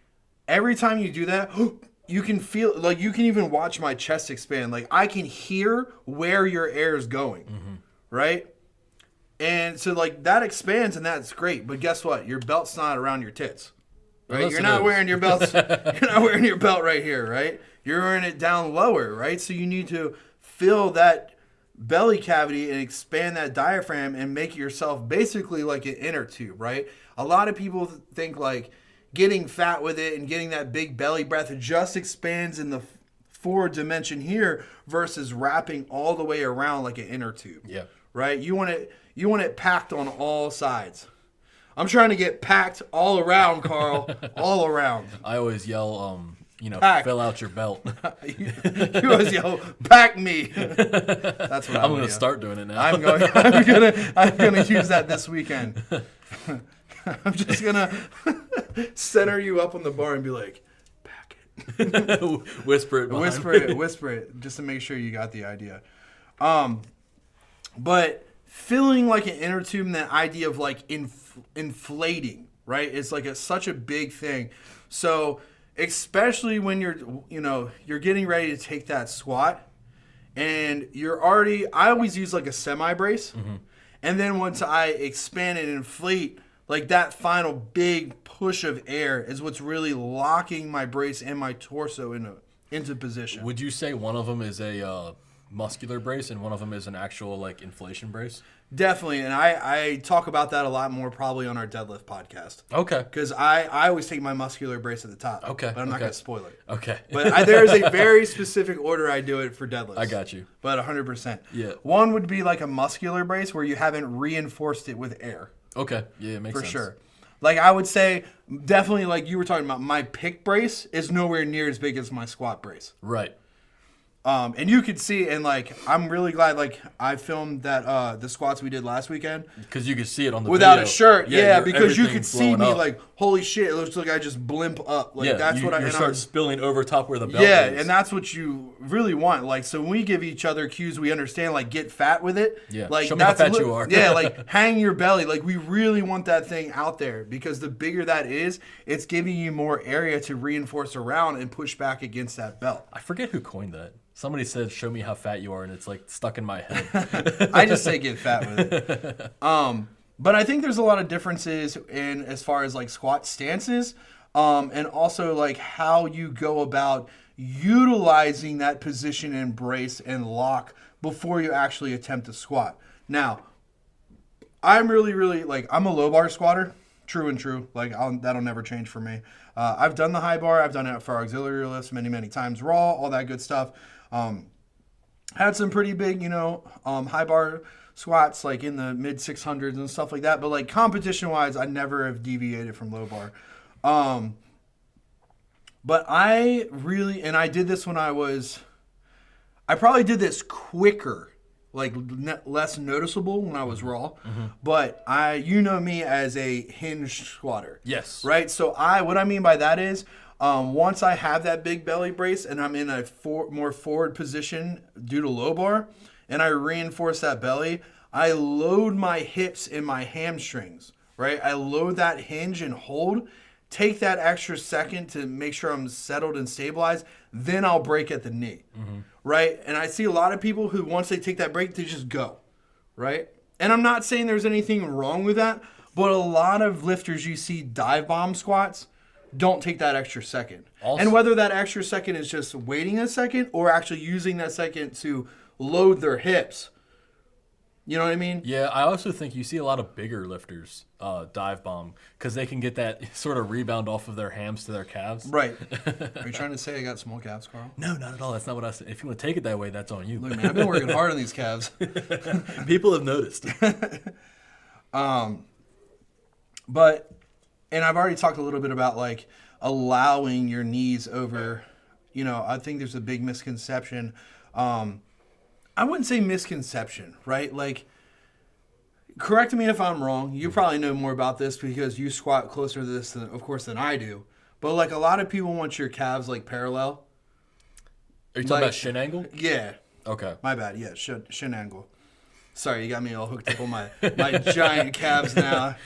every time you do that, you can feel, like, you can even watch my chest expand. Like, I can hear where your air is going, right? And so, like, that expands, and that's great. But guess what? Your belt's not around your tits, right? You're not wearing your belt. You're not wearing your belt right here, right? You're wearing it down lower, right? So you need to fill that belly cavity and expand that diaphragm and make yourself basically like an inner tube, right? A lot of people think, like, getting fat with it and getting that big belly breath, it just expands in the forward dimension here versus wrapping all the way around like an inner tube. Yeah. Right? You want it packed on all sides. I'm trying to get packed all around, Carl. All around. I always yell, Pack. fill out your belt. you always yell, pack me. That's what I'm going to start doing it now. I'm gonna use that this weekend. I'm just gonna center you up on the bar and be like, pack it. Whisper it. Whisper it, just to make sure you got the idea. But feeling like an inner tube, and that idea of like inflating, right? It's like such a big thing. So especially when you're getting ready to take that squat, and I always use like a semi brace, and then once I expand and inflate. Like, that final big push of air is what's really locking my brace and my torso into position. Would you say one of them is a muscular brace and one of them is an actual, like, inflation brace? Definitely, and I talk about that a lot more probably on our deadlift podcast. Okay. Because I always take my muscular brace at the top. Okay. But I'm not going to spoil it. Okay. But there is a very specific order I do it for deadlifts. I got you. But 100%. Yeah. One would be like a muscular brace where you haven't reinforced it with air. Okay. Yeah, it makes sense. For sure. Like, I would say, definitely, like you were talking about, my pick brace is nowhere near as big as my squat brace. Right. And you could see, and like, I'm really glad, like, I filmed that the squats we did last weekend. Because you could see it on the without video. a shirt. Yeah, because you could see me up. like, holy shit, it looks like I just blimp up. Like, that's what you start spilling over top where the belt yeah, is. and that's what you really want. Like, so when we give each other cues, we understand, like, get fat with it. Yeah, like, show me how fat you are. Yeah, like, hang your belly. Like, we really want that thing out there because the bigger that is, it's giving you more area to reinforce around and push back against that belt. I forget who coined that. Somebody said, show me how fat you are, and it's, like, stuck in my head. I just say get fat with it. But I think there's a lot of differences in as far as, like, squat stances and also, like, how you go about utilizing that position and brace and lock before you actually attempt to squat. Now, I'm really, like, I'm a low bar squatter. True and true. Like, that'll never change for me. I've done the high bar. I've done it for auxiliary lifts many times, raw, all that good stuff. Had some pretty big, high bar squats, like in the mid 600s and stuff like that. But, like, competition-wise, I never have deviated from low bar. But I really, and I did this when I probably did this quicker, like less noticeable when I was raw. But you know me as a hinge squatter. Yes. Right? So what I mean by that is, once I have that big belly brace and I'm in a more forward position due to low bar, and I reinforce that belly, I load my hips and my hamstrings, right? I load that hinge and hold, take that extra second to make sure I'm settled and stabilized, then I'll break at the knee, right? And I see a lot of people who, once they take that break, they just go, right? And I'm not saying there's anything wrong with that, but a lot of lifters you see dive bomb squats don't take that extra second. Also, and whether that extra second is just waiting a second or actually using that second to load their hips. You know what I mean? Yeah, I also think you see a lot of bigger lifters dive bomb because they can get that sort of rebound off of their hams to their calves. Right. Are you trying to say I got small calves, Carl? No, not at all. That's not what I said. If you want to take it that way, that's on you. Look, man, I've been working hard on these calves. People have noticed. And I've already talked a little bit about, like, allowing your knees over, I think there's a big misconception. I wouldn't say misconception, right? Like, correct me if I'm wrong. You probably know more about this because you squat closer to this, than I do. But, like, a lot of people want your calves, like, parallel. Are you talking about shin angle? Yeah. Okay. My bad. Yeah, shin angle. Sorry, you got me all hooked up on my giant calves now.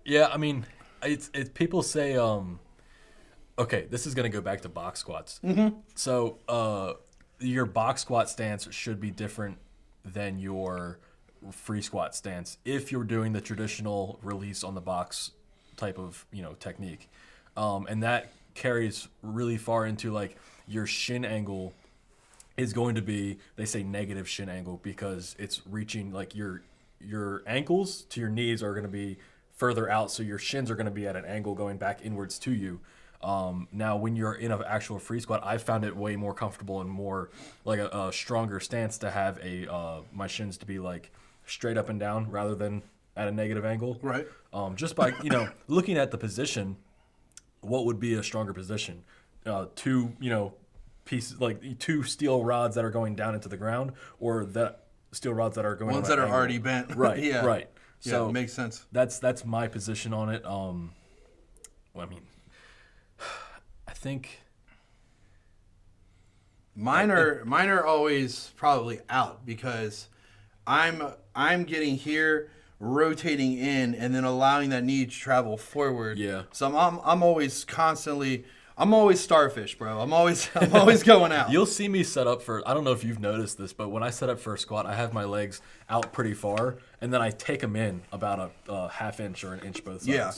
Yeah, I mean, it's people say, okay, this is going to go back to box squats. Mm-hmm. So your box squat stance should be different than your free squat stance if you're doing the traditional release on the box type of technique, and that carries really far into like your shin angle is going to be, they say, negative shin angle because it's reaching like your ankles to your knees are going to be further out, so your shins are going to be at an angle going back inwards to you. Now, when you're in an actual free squat, I found it way more comfortable and more like a stronger stance to have my shins to be like straight up and down rather than at a negative angle. Right. Just by looking at the position, what would be a stronger position? Two pieces, like two steel rods that are going down into the ground, or that steel rods that are going ones that are already bent. Right. Yeah. Right. So yeah, it makes sense. That's my position on it. I think mine are always probably out because I'm getting here, rotating in, and then allowing that knee to travel forward. Yeah. So I'm always constantly. I'm always starfish, bro. I'm always going out. You'll see me set up for, I don't know if you've noticed this, but when I set up for a squat, I have my legs out pretty far, and then I take them in about a half inch or an inch both sides. Yeah.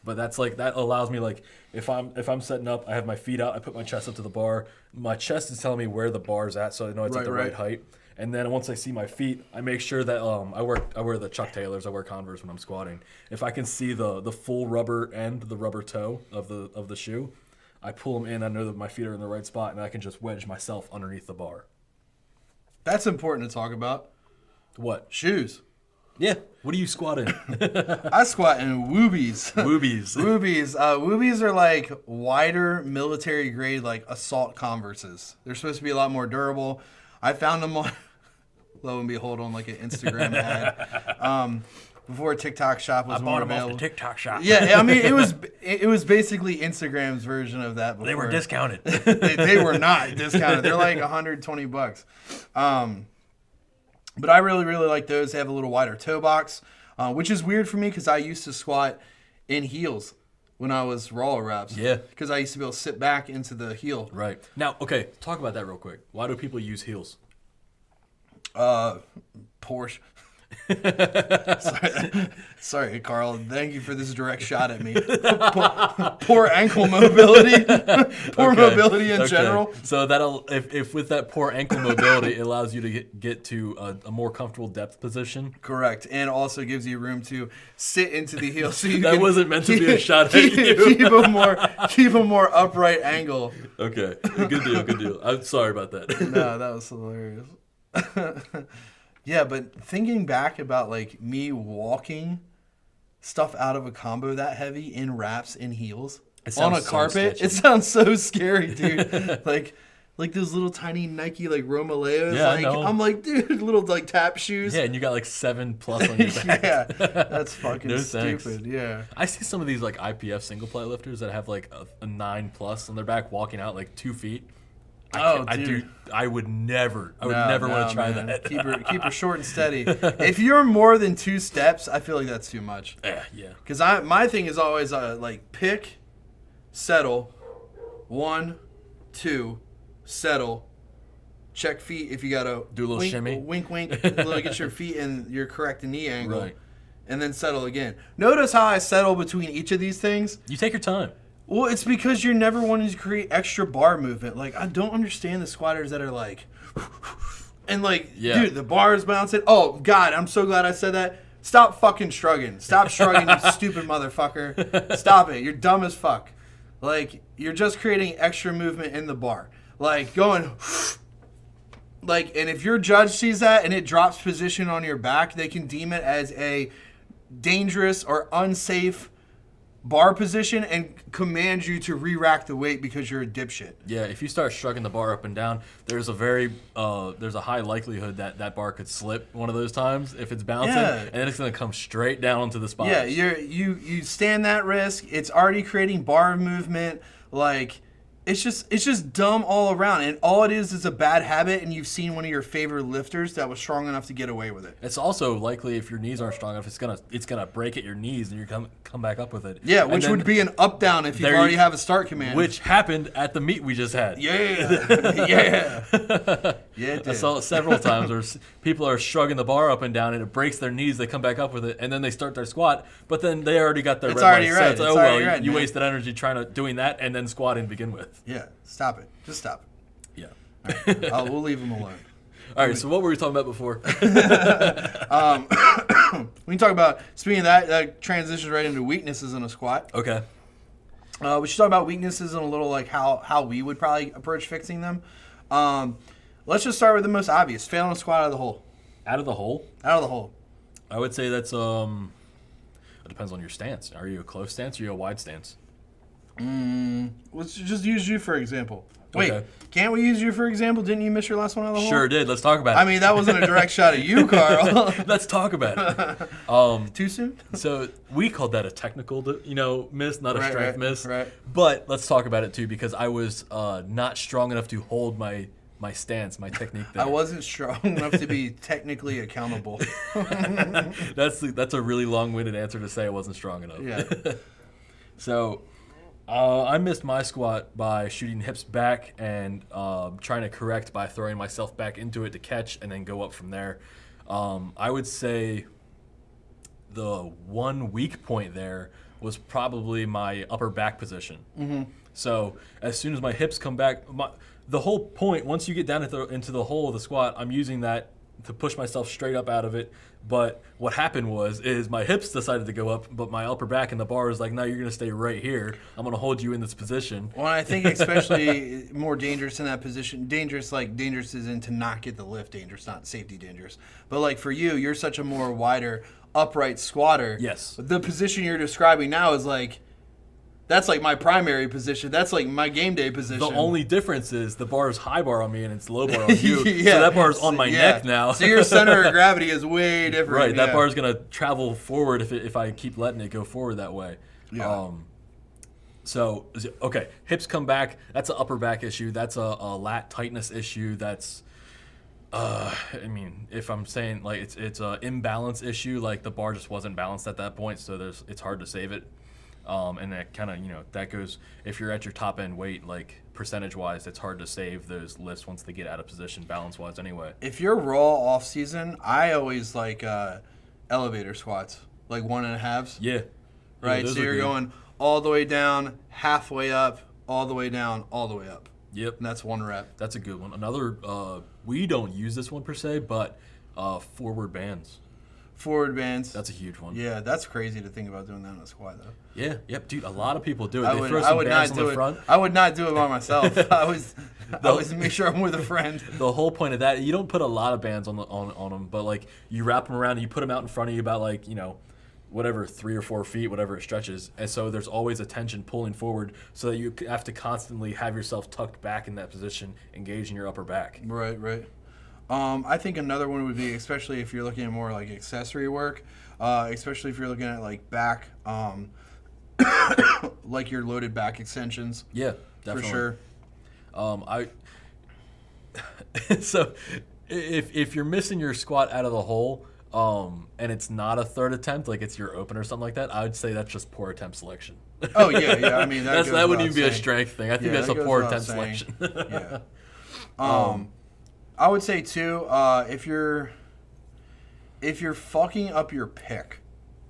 But that's like, that allows me, like, if I'm setting up, I have my feet out, I put my chest up to the bar. My chest is telling me where the bar's at, so I know it's at the right height. And then once I see my feet, I make sure that I wear the Chuck Taylors, I wear Converse when I'm squatting. If I can see the full rubber end, the rubber toe of the shoe, I pull them in. I know that my feet are in the right spot, and I can just wedge myself underneath the bar. That's important to talk about. What? Shoes. Yeah. What do you squat in? I squat in Woobies. Woobies. Woobies. Woobies are like wider military grade, like assault Converses. They're supposed to be a lot more durable. I found them on, lo and behold, on like an Instagram ad. Before TikTok Shop was more available. I bought them off the TikTok Shop. Yeah, I mean it was basically Instagram's version of that. Before. They were discounted. they were not discounted. They're like $120. But I really like those. They have a little wider toe box, which is weird for me because I used to squat in heels when I was roller reps. Yeah. Because I used to be able to sit back into the heel. Right. Now, okay, talk about that real quick. Why do people use heels? Porsche. Sorry, Carl. Thank you for this direct shot at me. Poor ankle mobility. Poor mobility in general. So that'll if with that poor ankle mobility, it allows you to get to a more comfortable depth position. Correct, and also gives you room to sit into the heel. So that wasn't meant to be a shot at you. Keep a more upright angle. Okay, good deal. I'm sorry about that. No, that was hilarious. Yeah, but thinking back about like me walking stuff out of a combo that heavy in wraps in heels on a carpet, it sounds so scary, dude. like those little tiny Nike like Romaleos. Yeah, like, I'm like, dude, little like tap shoes. Yeah, and you got like 7+ on your back. Yeah, that's fucking stupid. Thanks. Yeah. I see some of these like IPF single ply lifters that have like a 9+ on their back walking out like 2 feet. I would never want to try that. Keep her short and steady. If you're more than 2 steps, I feel like that's too much. Yeah. Because my thing is always like pick, settle, 1, 2, settle, check feet if you gotta do a little shimmy, wink, get your feet in your correct knee angle, right, and then settle again. Notice how I settle between each of these things. You take your time. Well, it's because you're never wanting to create extra bar movement. Like, I don't understand the squatters that are like, and like, dude, the bar is bouncing. Oh, God, I'm so glad I said that. Stop fucking shrugging. Stop shrugging, you stupid motherfucker. Stop it. You're dumb as fuck. Like, you're just creating extra movement in the bar. Like, going, like, and if your judge sees that and it drops position on your back, they can deem it as a dangerous or unsafe bar position and command you to re-rack the weight because you're a dipshit. Yeah, if you start shrugging the bar up and down, there's a high likelihood that bar could slip one of those times if it's bouncing, and then it's going to come straight down onto the spine. Yeah, you stand that risk. It's already creating bar movement. Like, It's just dumb all around, and all it is a bad habit, and you've seen one of your favorite lifters that was strong enough to get away with it. It's also likely if your knees aren't strong enough, it's gonna break at your knees, and you come back up with it. Yeah, which would be an up down if you already have a start command. Which happened at the meet we just had. Yeah, yeah, yeah. It did. I saw it several times where people are shrugging the bar up and down, and it breaks their knees. They come back up with it, and then they start their squat, but then they already got their red light set. So, you wasted energy doing that, and then squatting to begin with. Yeah, stop it. Just stop it. Yeah. Right. We'll leave them alone. All right, so what were we talking about before? We can talk about, speaking of that transitions right into weaknesses in a squat. Okay. We should talk about weaknesses and a little like how we would probably approach fixing them. Let's just start with the most obvious. Failing a squat out of the hole. Out of the hole? Out of the hole. I would say that's, it depends on your stance. Are you a close stance or are you a wide stance? Let's just use you for example. Wait, okay. Can't we use you for example? Didn't you miss your last one out of the hole? Sure did. Let's talk about it. I mean, that wasn't a direct shot at you, Carl. Let's talk about it. Too soon? So we called that a technical, miss, not a strength miss. Right. But let's talk about it too, because I was not strong enough to hold my stance, my technique there. I wasn't strong enough to be technically accountable. That's a really long-winded answer to say I wasn't strong enough. Yeah. So I missed my squat by shooting hips back and trying to correct by throwing myself back into it to catch and then go up from there. I would say the one weak point there was probably my upper back position. Mm-hmm. So as soon as my hips come back, the whole point, once you get down into the hole of the squat, I'm using that to push myself straight up out of it. But what happened is my hips decided to go up, but my upper back and the bar is like, no, you're going to stay right here. I'm going to hold you in this position. Well, I think especially more dangerous in that position. Dangerous is in to not get the lift dangerous, not safety dangerous. But like for you, you're such a more wider upright squatter. Yes. The position you're describing now is like, that's like my primary position. That's like my game day position. The only difference is the bar is high bar on me and it's low bar on you. Yeah. So that bar is on my neck now. So your center of gravity is way different. Right. That bar is going to travel forward if I keep letting it go forward that way. Yeah. So, okay, hips come back. That's an upper back issue. That's a lat tightness issue. That's, I mean, if I'm saying like it's an imbalance issue, like the bar just wasn't balanced at that point, so it's hard to save it. And that kind of, that goes, if you're at your top end weight, like percentage-wise, it's hard to save those lifts once they get out of position balance-wise anyway. If you're raw off-season, I always like elevator squats, like 1.5s. Yeah. Right? So you're going all the way down, halfway up, all the way down, all the way up. Yep. And that's 1 rep. That's a good one. Another, we don't use this one per se, but forward bands. Forward bands. That's a huge one. Yeah, that's crazy to think about doing that in a squat, though. Yeah, yep, dude. A lot of people do it. I would not do it. I would not do it by myself. I always make sure I'm with a friend. The whole point of that, you don't put a lot of bands on them, but like you wrap them around and you put them out in front of you about like whatever 3 or 4 feet, whatever it stretches, and so there's always a tension pulling forward, so that you have to constantly have yourself tucked back in that position, engaging your upper back. Right. I think another one would be, especially if you're looking at more like accessory work, especially if you're looking at like back, like your loaded back extensions. Yeah, definitely. For sure. So if you're missing your squat out of the hole, and it's not a third attempt, like it's your open or something like that, I would say that's just poor attempt selection. Oh yeah. I mean that wouldn't even be a strength thing. I think that's a poor attempt selection. Yeah. I would say too, if you're fucking up your pick,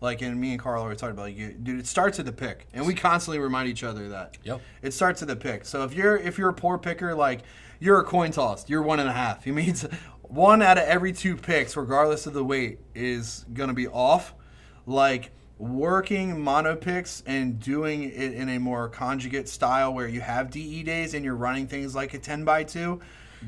like, and me and Carl always talked about, like, dude, it starts at the pick, and we constantly remind each other that. Yep. It starts at the pick. So if you're a poor picker, like, you're a coin toss, you're 1.5. It means 1 out of every 2 picks, regardless of the weight, is gonna be off. Like, working mono picks and doing it in a more conjugate style where you have DE days and you're running things like a 10x2.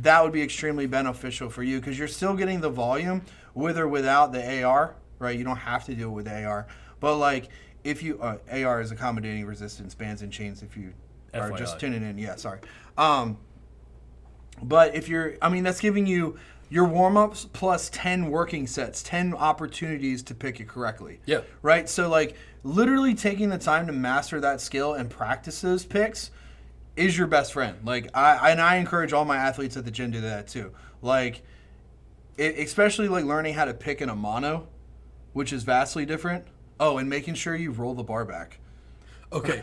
That would be extremely beneficial for you because you're still getting the volume with or without the AR, right? You don't have to do it with the AR. But, like, if you AR is accommodating resistance bands and chains if you are just tuning in. Yeah, sorry. But if that's giving you your warm-ups plus 10 working sets, 10 opportunities to pick it correctly. Yeah. Right? So, like, literally taking the time to master that skill and practice those picks is your best friend. Like I encourage all my athletes at the gym to do that too. Like, especially like learning how to pick in a mono, which is vastly different. Oh, and making sure you roll the bar back. Okay,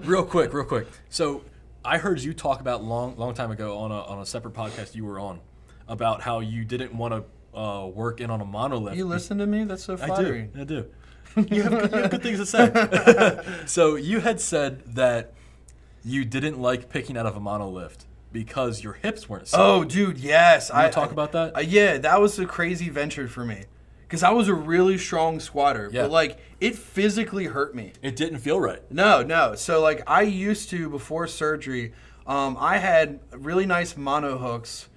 real quick. So I heard you talk about long time ago on a separate podcast you were on about how you didn't want to work in on a monolift. You listen to me? That's so flattering. I do. You have good things to say. So you had said that you didn't like picking out of a monolift because your hips weren't set. Oh, dude, yes. You want to talk about that? Yeah, that was a crazy venture for me. Because I was a really strong squatter. Yeah. But, like, it physically hurt me. It didn't feel right. No. So, like, I used to, before surgery, I had really nice mono hooks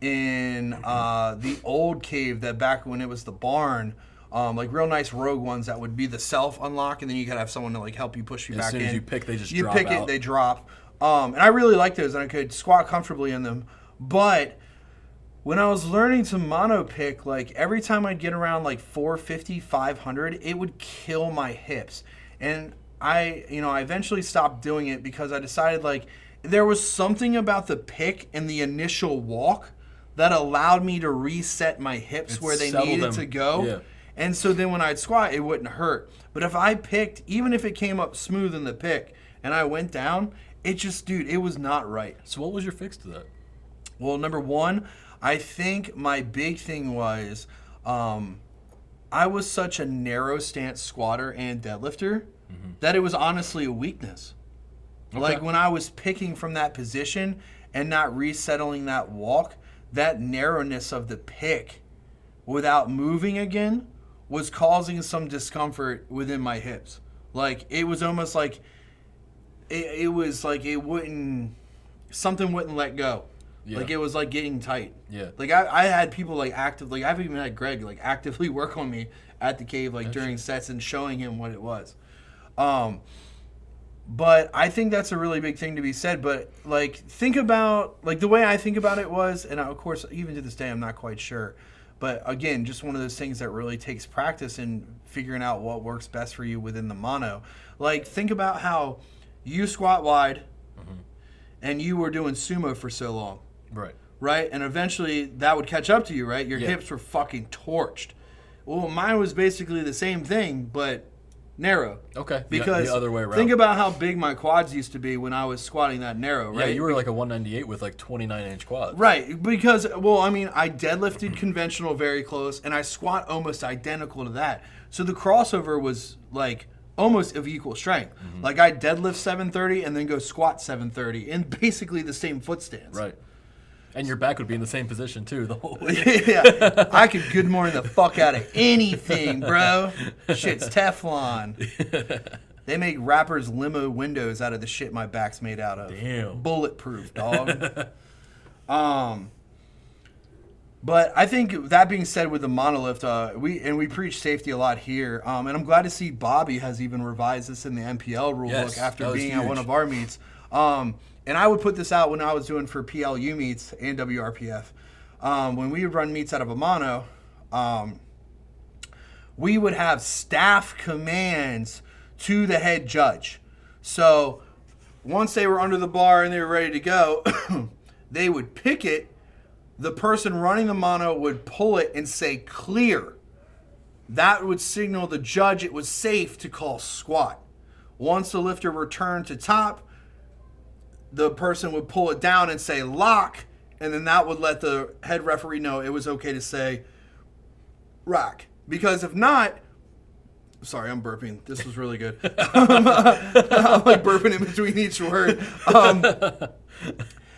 in the old cave that back when it was the barn. Like real nice rogue ones that would be the self unlock, and then you could have someone to like help you push you back in. As soon as you pick, they just you drop pick out. it, they drop. And I really liked those, and I could squat comfortably in them. But when I was learning to mono pick, like every time I'd get around like 450, 500, it would kill my hips. And I eventually stopped doing it because I decided like there was something about the pick and the initial walk that allowed me to reset my hips where they needed to go. Yeah. And so then when I'd squat, it wouldn't hurt. But if I picked, even if it came up smooth in the pick and I went down, it was not right. So what was your fix to that? Well, number one, I think my big thing was I was such a narrow stance squatter and deadlifter that it was honestly a weakness. Okay. Like when I was picking from that position and not resettling that walk, that narrowness of the pick without moving again was causing some discomfort within my hips. Like it was almost like it was like something wouldn't let go. Yeah. Like it was like getting tight. Yeah. Like I had people like actively, I've even had Greg like actively work on me at the cave like during sets and showing him what it was. But I think that's a really big thing to be said. But like think about like the way I think about it was, and of course even to this day I'm not quite sure. But again, just one of those things that really takes practice in figuring out what works best for you within the mono. Like think about how you squat wide and you were doing sumo for so long. Right? And eventually that would catch up to you, right? Your hips were fucking torched. Well, mine was basically the same thing, but narrow. Okay. Because the other way around. Think about how big my quads used to be when I was squatting that narrow, right? Yeah, you were like a 198 with like 29-inch quads. Right. Because, well, I mean, I deadlifted conventional very close, and I squat almost identical to that. So the crossover was like almost of equal strength. Like I deadlift 730 and then go squat 730 in basically the same foot stance. Right. And your back would be in the same position too the whole way. Yeah, I could good morning the fuck out of anything, bro. Shit's Teflon. They make rappers' limo windows out of the shit my back's made out of. Damn. Bulletproof, dog. But I think that being said, with the monolift, we preach safety a lot here, and I'm glad to see Bobby has even revised this in the MPL rulebook after being at one of our meets. And I would put this out when I was doing for PLU meets and WRPF. When we would run meets out of a mono, we would have staff commands to the head judge. So once they were under the bar and they were ready to go, they would pick it. The person running the mono would pull it and say clear. That would signal the judge it was safe to call squat. Once the lifter returned to top, the person would pull it down and say lock, and then that would let the head referee know it was okay to say rock. Because if not, sorry, I'm burping. This was really good. I'm like burping in between each word.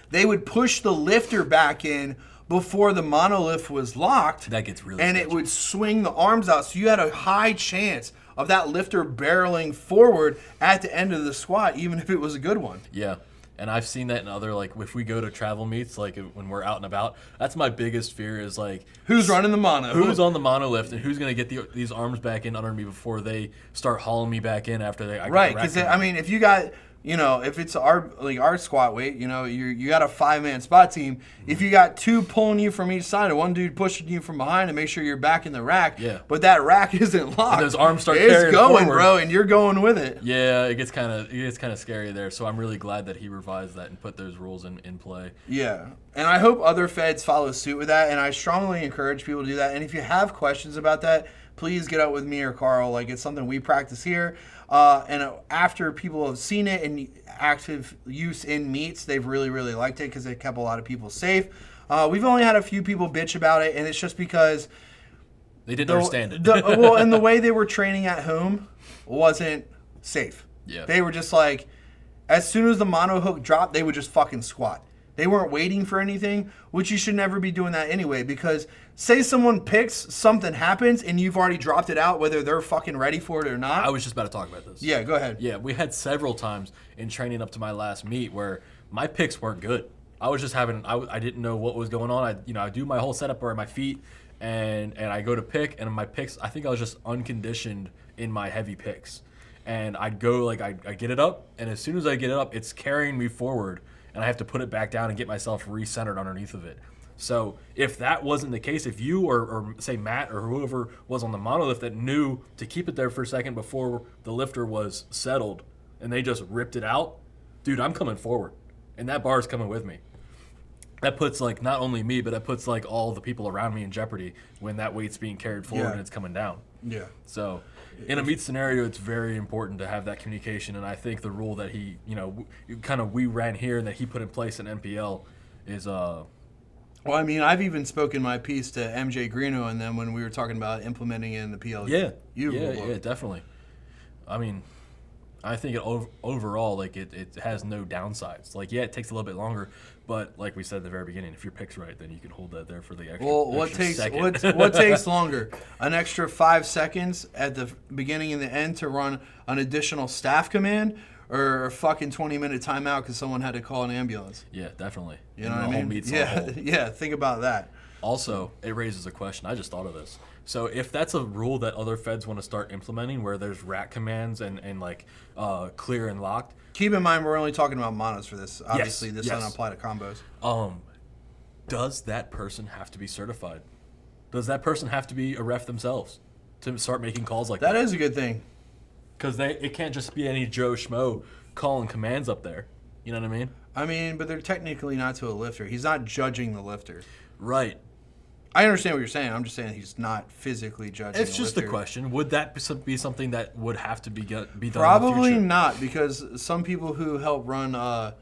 They would push the lifter back in before the monolift was locked. That gets really And sketchy. it would swing the arms out. So you had a high chance of that lifter barreling forward at the end of the squat, even if it was a good one. Yeah. And I've seen that in other, like, if we go to travel meets, like, when we're out and about, that's my biggest fear is, like... Who's running the mono? Who's on the monolift, and who's going to get these arms back in under me before they start hauling me back in after they... Right, because, I mean, if you got... if it's our squat weight, you got a 5-man spot team. If you got 2 pulling you from each side and one dude pushing you from behind to make sure you're back in the rack, but that rack isn't locked. And those arms start carrying going, forward. bro, and you're going with it. Yeah, it gets kind of scary there. So I'm really glad that he revised that and put those rules in play. Yeah, and I hope other feds follow suit with that. And I strongly encourage people to do that. And if you have questions about that, please get up with me or Carl. Like, it's something we practice here. And after people have seen it in active use in meets, they've really, really liked it because it kept a lot of people safe. We've only had a few people bitch about it, and it's just because they didn't understand it. And the way they were training at home wasn't safe. Yeah. They were just like, as soon as the mono hook dropped, they would just fucking squat. They weren't waiting for anything, which you should never be doing that anyway, because say someone picks, something happens, and you've already dropped it out, whether they're fucking ready for it or not. I was just about to talk about this. Yeah, go ahead. Yeah, we had several times in training up to my last meet where my picks weren't good. I was just I didn't know what was going on. I do my whole setup or my feet, and I go to pick, and my picks, I think I was just unconditioned in my heavy picks. And I'd go, I get it up, and as soon as I get it up, it's carrying me forward, and I have to put it back down and get myself recentered underneath of it. So if that wasn't the case, if you or say Matt or whoever was on the monolift that knew to keep it there for a second before the lifter was settled and they just ripped it out, dude, I'm coming forward, and that bar is coming with me. That puts not only me, but that puts all the people around me in jeopardy when that weight's being carried forward and it's coming down. Yeah. So in a meet scenario, it's very important to have that communication, and I think the rule that he, we ran here and that he put in place in MPL is Well, I mean, I've even spoken my piece to MJ Greeno and them when we were talking about implementing it in the PLU. Yeah, definitely. I mean, I think overall, it has no downsides. It takes a little bit longer, but like we said at the very beginning, if your pick's right, then you can hold that there for the extra. Well, what takes longer? An extra 5 seconds at the beginning and the end to run an additional staff command, or a fucking 20-minute timeout because someone had to call an ambulance? Yeah, definitely. You know what I mean? Yeah. Think about that. Also, it raises a question. I just thought of this. So if that's a rule that other feds want to start implementing, where there's rack commands and clear and locked. Keep in mind, we're only talking about monos for this. Obviously, this doesn't apply to combos. Does that person have to be certified? Does that person have to be a ref themselves to start making calls like that? That is a good thing. Because it can't just be any Joe Schmo calling commands up there. You know what I mean? I mean, but they're technically not to a lifter. He's not judging the lifter. Right. I understand what you're saying. I'm just saying he's not physically judging. It's just a question. Would that be something that would have to be done? Probably in the future? not, because some people who help run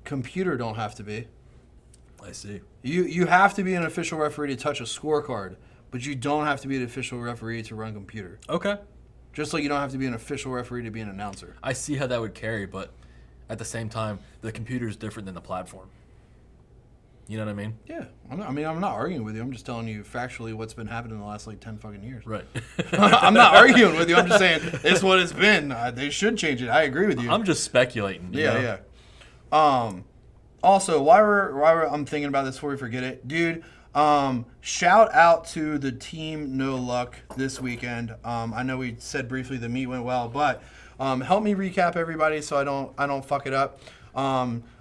computer don't have to be. I see. You have to be an official referee to touch a scorecard, but you don't have to be an official referee to run computer. Okay. Just like you don't have to be an official referee to be an announcer. I see how that would carry, but at the same time, the computer is different than the platform. You know what I mean? Yeah. I'm not arguing with you. I'm just telling you factually what's been happening in the last 10 fucking years. Right. I'm not arguing with you. I'm just saying it's what it's been. They should change it. I agree with you. I'm just speculating. Yeah. Also, I'm thinking about this before we forget it, dude. Shout out to the team No Luck this weekend. I know we said briefly the meet went well, but help me recap everybody so I don't fuck it up.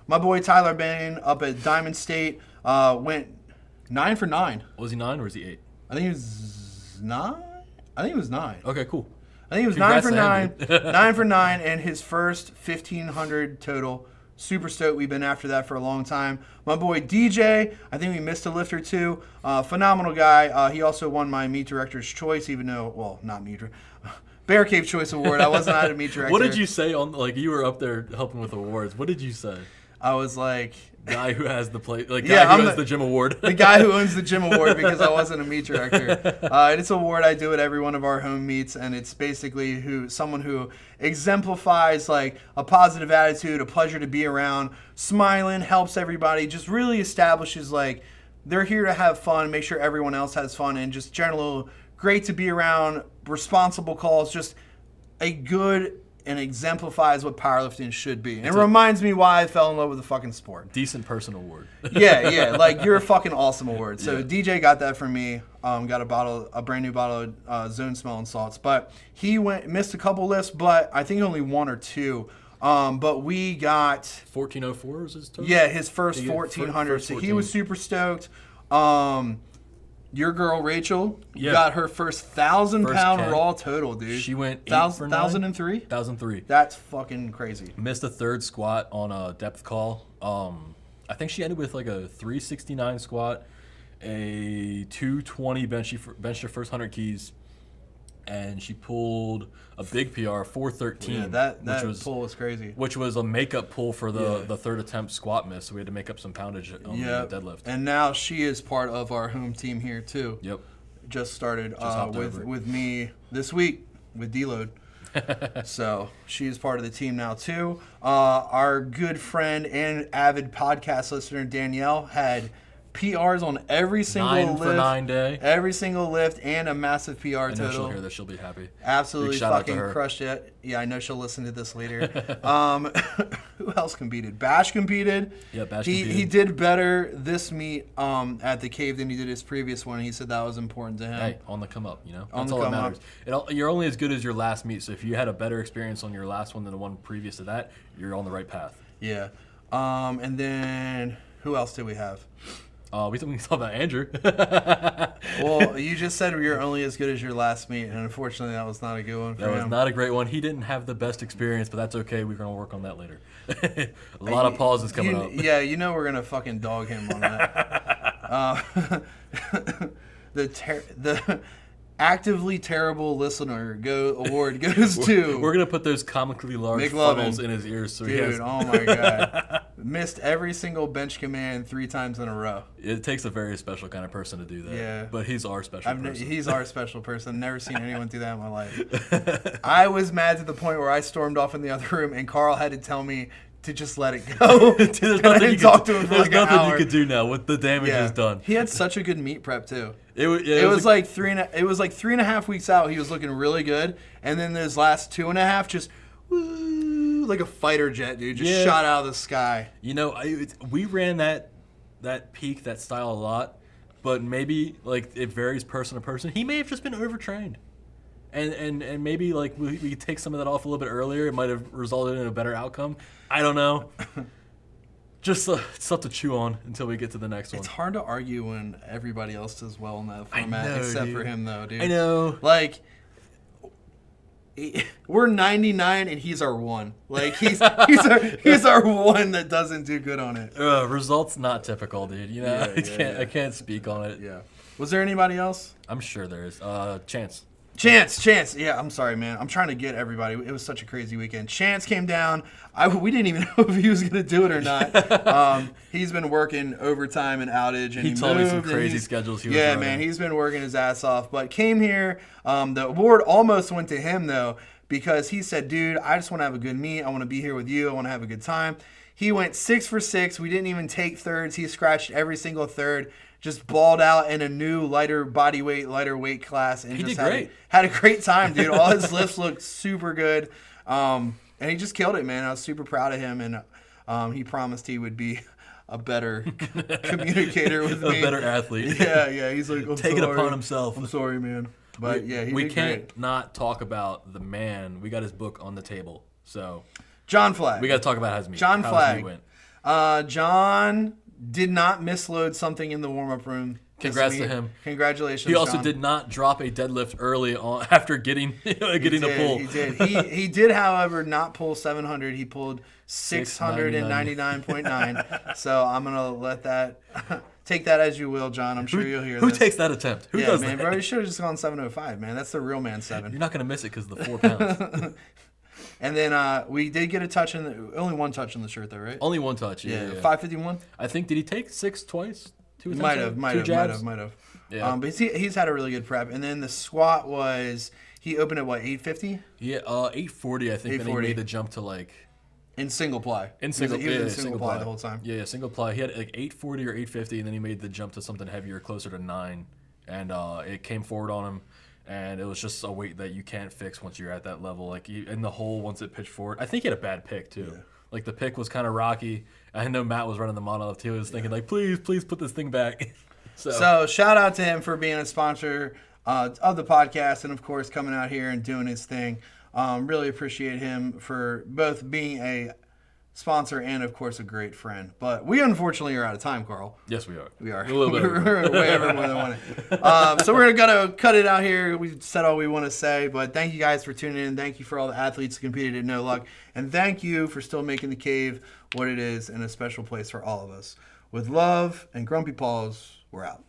My boy Tyler Bain up at Diamond State went 9 for 9. Was he 9 or was he 8? I think he was 9. Okay, cool. I think he was Congrats 9 for 9. 9 for 9, and his first 1,500 total. Super stoked. We've been after that for a long time. My boy DJ, I think we missed a lift or two. Phenomenal guy. He also won my meet director's choice, even though, well, not meet Bear Cave Choice Award. I wasn't at a meet director. What did you say on you were up there helping with awards? What did you say? I was like, guy who has the has the gym award. The guy who owns the gym award, because I wasn't a meet director. It's an award I do at every one of our home meets, and it's basically someone who exemplifies a positive attitude, a pleasure to be around, smiling, helps everybody, just really establishes they're here to have fun, make sure everyone else has fun, and just general great to be around, responsible calls, just a good and exemplifies what powerlifting should be. And it reminds me why I fell in love with the fucking sport. Decent person award. Yeah. You're a fucking awesome award. So DJ got that from me. Got a brand new bottle of Zone Smelling Salts. But he missed a couple lifts, but I think only one or two. But we got 1404 was his total? Yeah, his first 1400. So he was super stoked. Your girl Rachel got her first 1,000-pound raw total, dude. She went 1,003. 1,003. That's fucking crazy. Missed a third squat on a depth call. I think she ended with like a 369 squat, a 220 bench her first 100 keys, and she pulled a big PR, 413. Yeah, that pull was crazy. Which was a makeup pull for the third attempt squat miss, so we had to make up some poundage on the deadlift. And now she is part of our home team here too. Yep. Just started with me this week with Deload. So she's part of the team now too. Our good friend and avid podcast listener Danielle had PRs on every single 9 for 9 day. Every single lift and a massive PR I know total. She'll hear this. She'll be happy. Absolutely fucking crushed it. Yeah, I know she'll listen to this later. Who else competed? Bash competed. Yeah, Bash competed. He did better this meet at the cave than he did his previous one. He said that was important to him. Hey, on the come up, you know? That's all that matters. You're only as good as your last meet, so if you had a better experience on your last one than the one previous to that, you're on the right path. Yeah. And then who else did we have? We can talk about Andrew. Well, you just said you're only as good as your last meet, and unfortunately, that was not a good one for him. That was not a great one. He didn't have the best experience, but that's okay. We're going to work on that later. A lot of pauses coming up. Yeah, we're going to fucking dog him on that. The actively terrible listener award goes to... We're going to put those comically large funnels in his ears. So dude, oh my God. Missed every single bench command 3 times in a row. It takes a very special kind of person to do that. Yeah. But he's our special person. He's our special person. Never seen anyone do that in my life. I was mad to the point where I stormed off in the other room and Carl had to tell me to just let it go. There's nothing you could do now with the damage is done. He had such a good meet prep too. It was like 3.5 weeks out. He was looking really good, and then those last 2.5 just like a fighter jet, dude, just shot out of the sky. We ran that peak, that style a lot, but maybe like it varies person to person. He may have just been overtrained. And maybe like we take some of that off a little bit earlier. It might have resulted in a better outcome. I don't know. Just stuff to chew on until we get to the next one. It's hard to argue when everybody else does well in that format, except for him, though, dude. I know. Like, we're 99 and he's our 1. Like, he's our 1 that doesn't do good on it. Results not typical, dude. I can't speak on it. Yeah. Was there anybody else? I'm sure there is. Chance. Yeah, I'm sorry, man. I'm trying to get everybody. It was such a crazy weekend. Chance came down. We didn't even know if he was going to do it or not. He's been working overtime and outage. And he told me some crazy schedules he was running. Man, he's been working his ass off. But came here. The award almost went to him, though, because he said, dude, I just want to have a good meet. I want to be here with you. I want to have a good time. He went 6 for 6. We didn't even take thirds. He scratched every single third. Just balled out in a new lighter weight class, and he just did great. Had a great time, dude. All his lifts looked super good, and he just killed it, man. I was super proud of him, and he promised he would be a better communicator with me, a better athlete. Yeah. He's like, take it upon himself. I'm sorry, man. But we can't not talk about the man. We got his book on the table, so John Flagg. We got to talk about his meet. John Flagg. John did not misload something in the warm-up room. Congrats to him. Congratulations, He also John. dnot drop a deadlift early on after getting a pull. He did. He did, however, not pull 700. He pulled 699.9. So I'm going to let that take that as you will, John. I'm sure you'll hear Who this. takes that attempt? Who does man, that? Bro, you should have just gone 705, man. That's the real man 7. You're not going to miss it because of the 4 pounds. And then we did get a touch only one touch in the shirt, though, right? Only one touch, yeah. 551. I think, did he take 6 twice? 2 attempts? Might have. Yeah. But he's had a really good prep. And then the squat was, he opened at what, 850? Yeah, 840, I think. 840. Then he made the jump to like... In single ply. He was in single ply the whole time. Yeah, single ply. He had like 840 or 850, and then he made the jump to something heavier, closer to 9. And it came forward on him. And it was just a weight that you can't fix once you're at that level. Like in the hole, once it pitched forward. I think he had a bad pick too. Yeah. Like the pick was kind of rocky. I know Matt was running the monolift. He was thinking like, please put this thing back. So shout out to him for being a sponsor of the podcast, and of course coming out here and doing his thing. Really appreciate him for both being a sponsor and, of course, a great friend. But we unfortunately are out of time, Carl. Yes, we are. We are. A little bit We're way over more than one. So we're going to cut it out here. We said all we want to say. But thank you guys for tuning in. Thank you for all the athletes who competed at No Luck. And thank you for still making the cave what it is and a special place for all of us. With love and grumpy paws, we're out.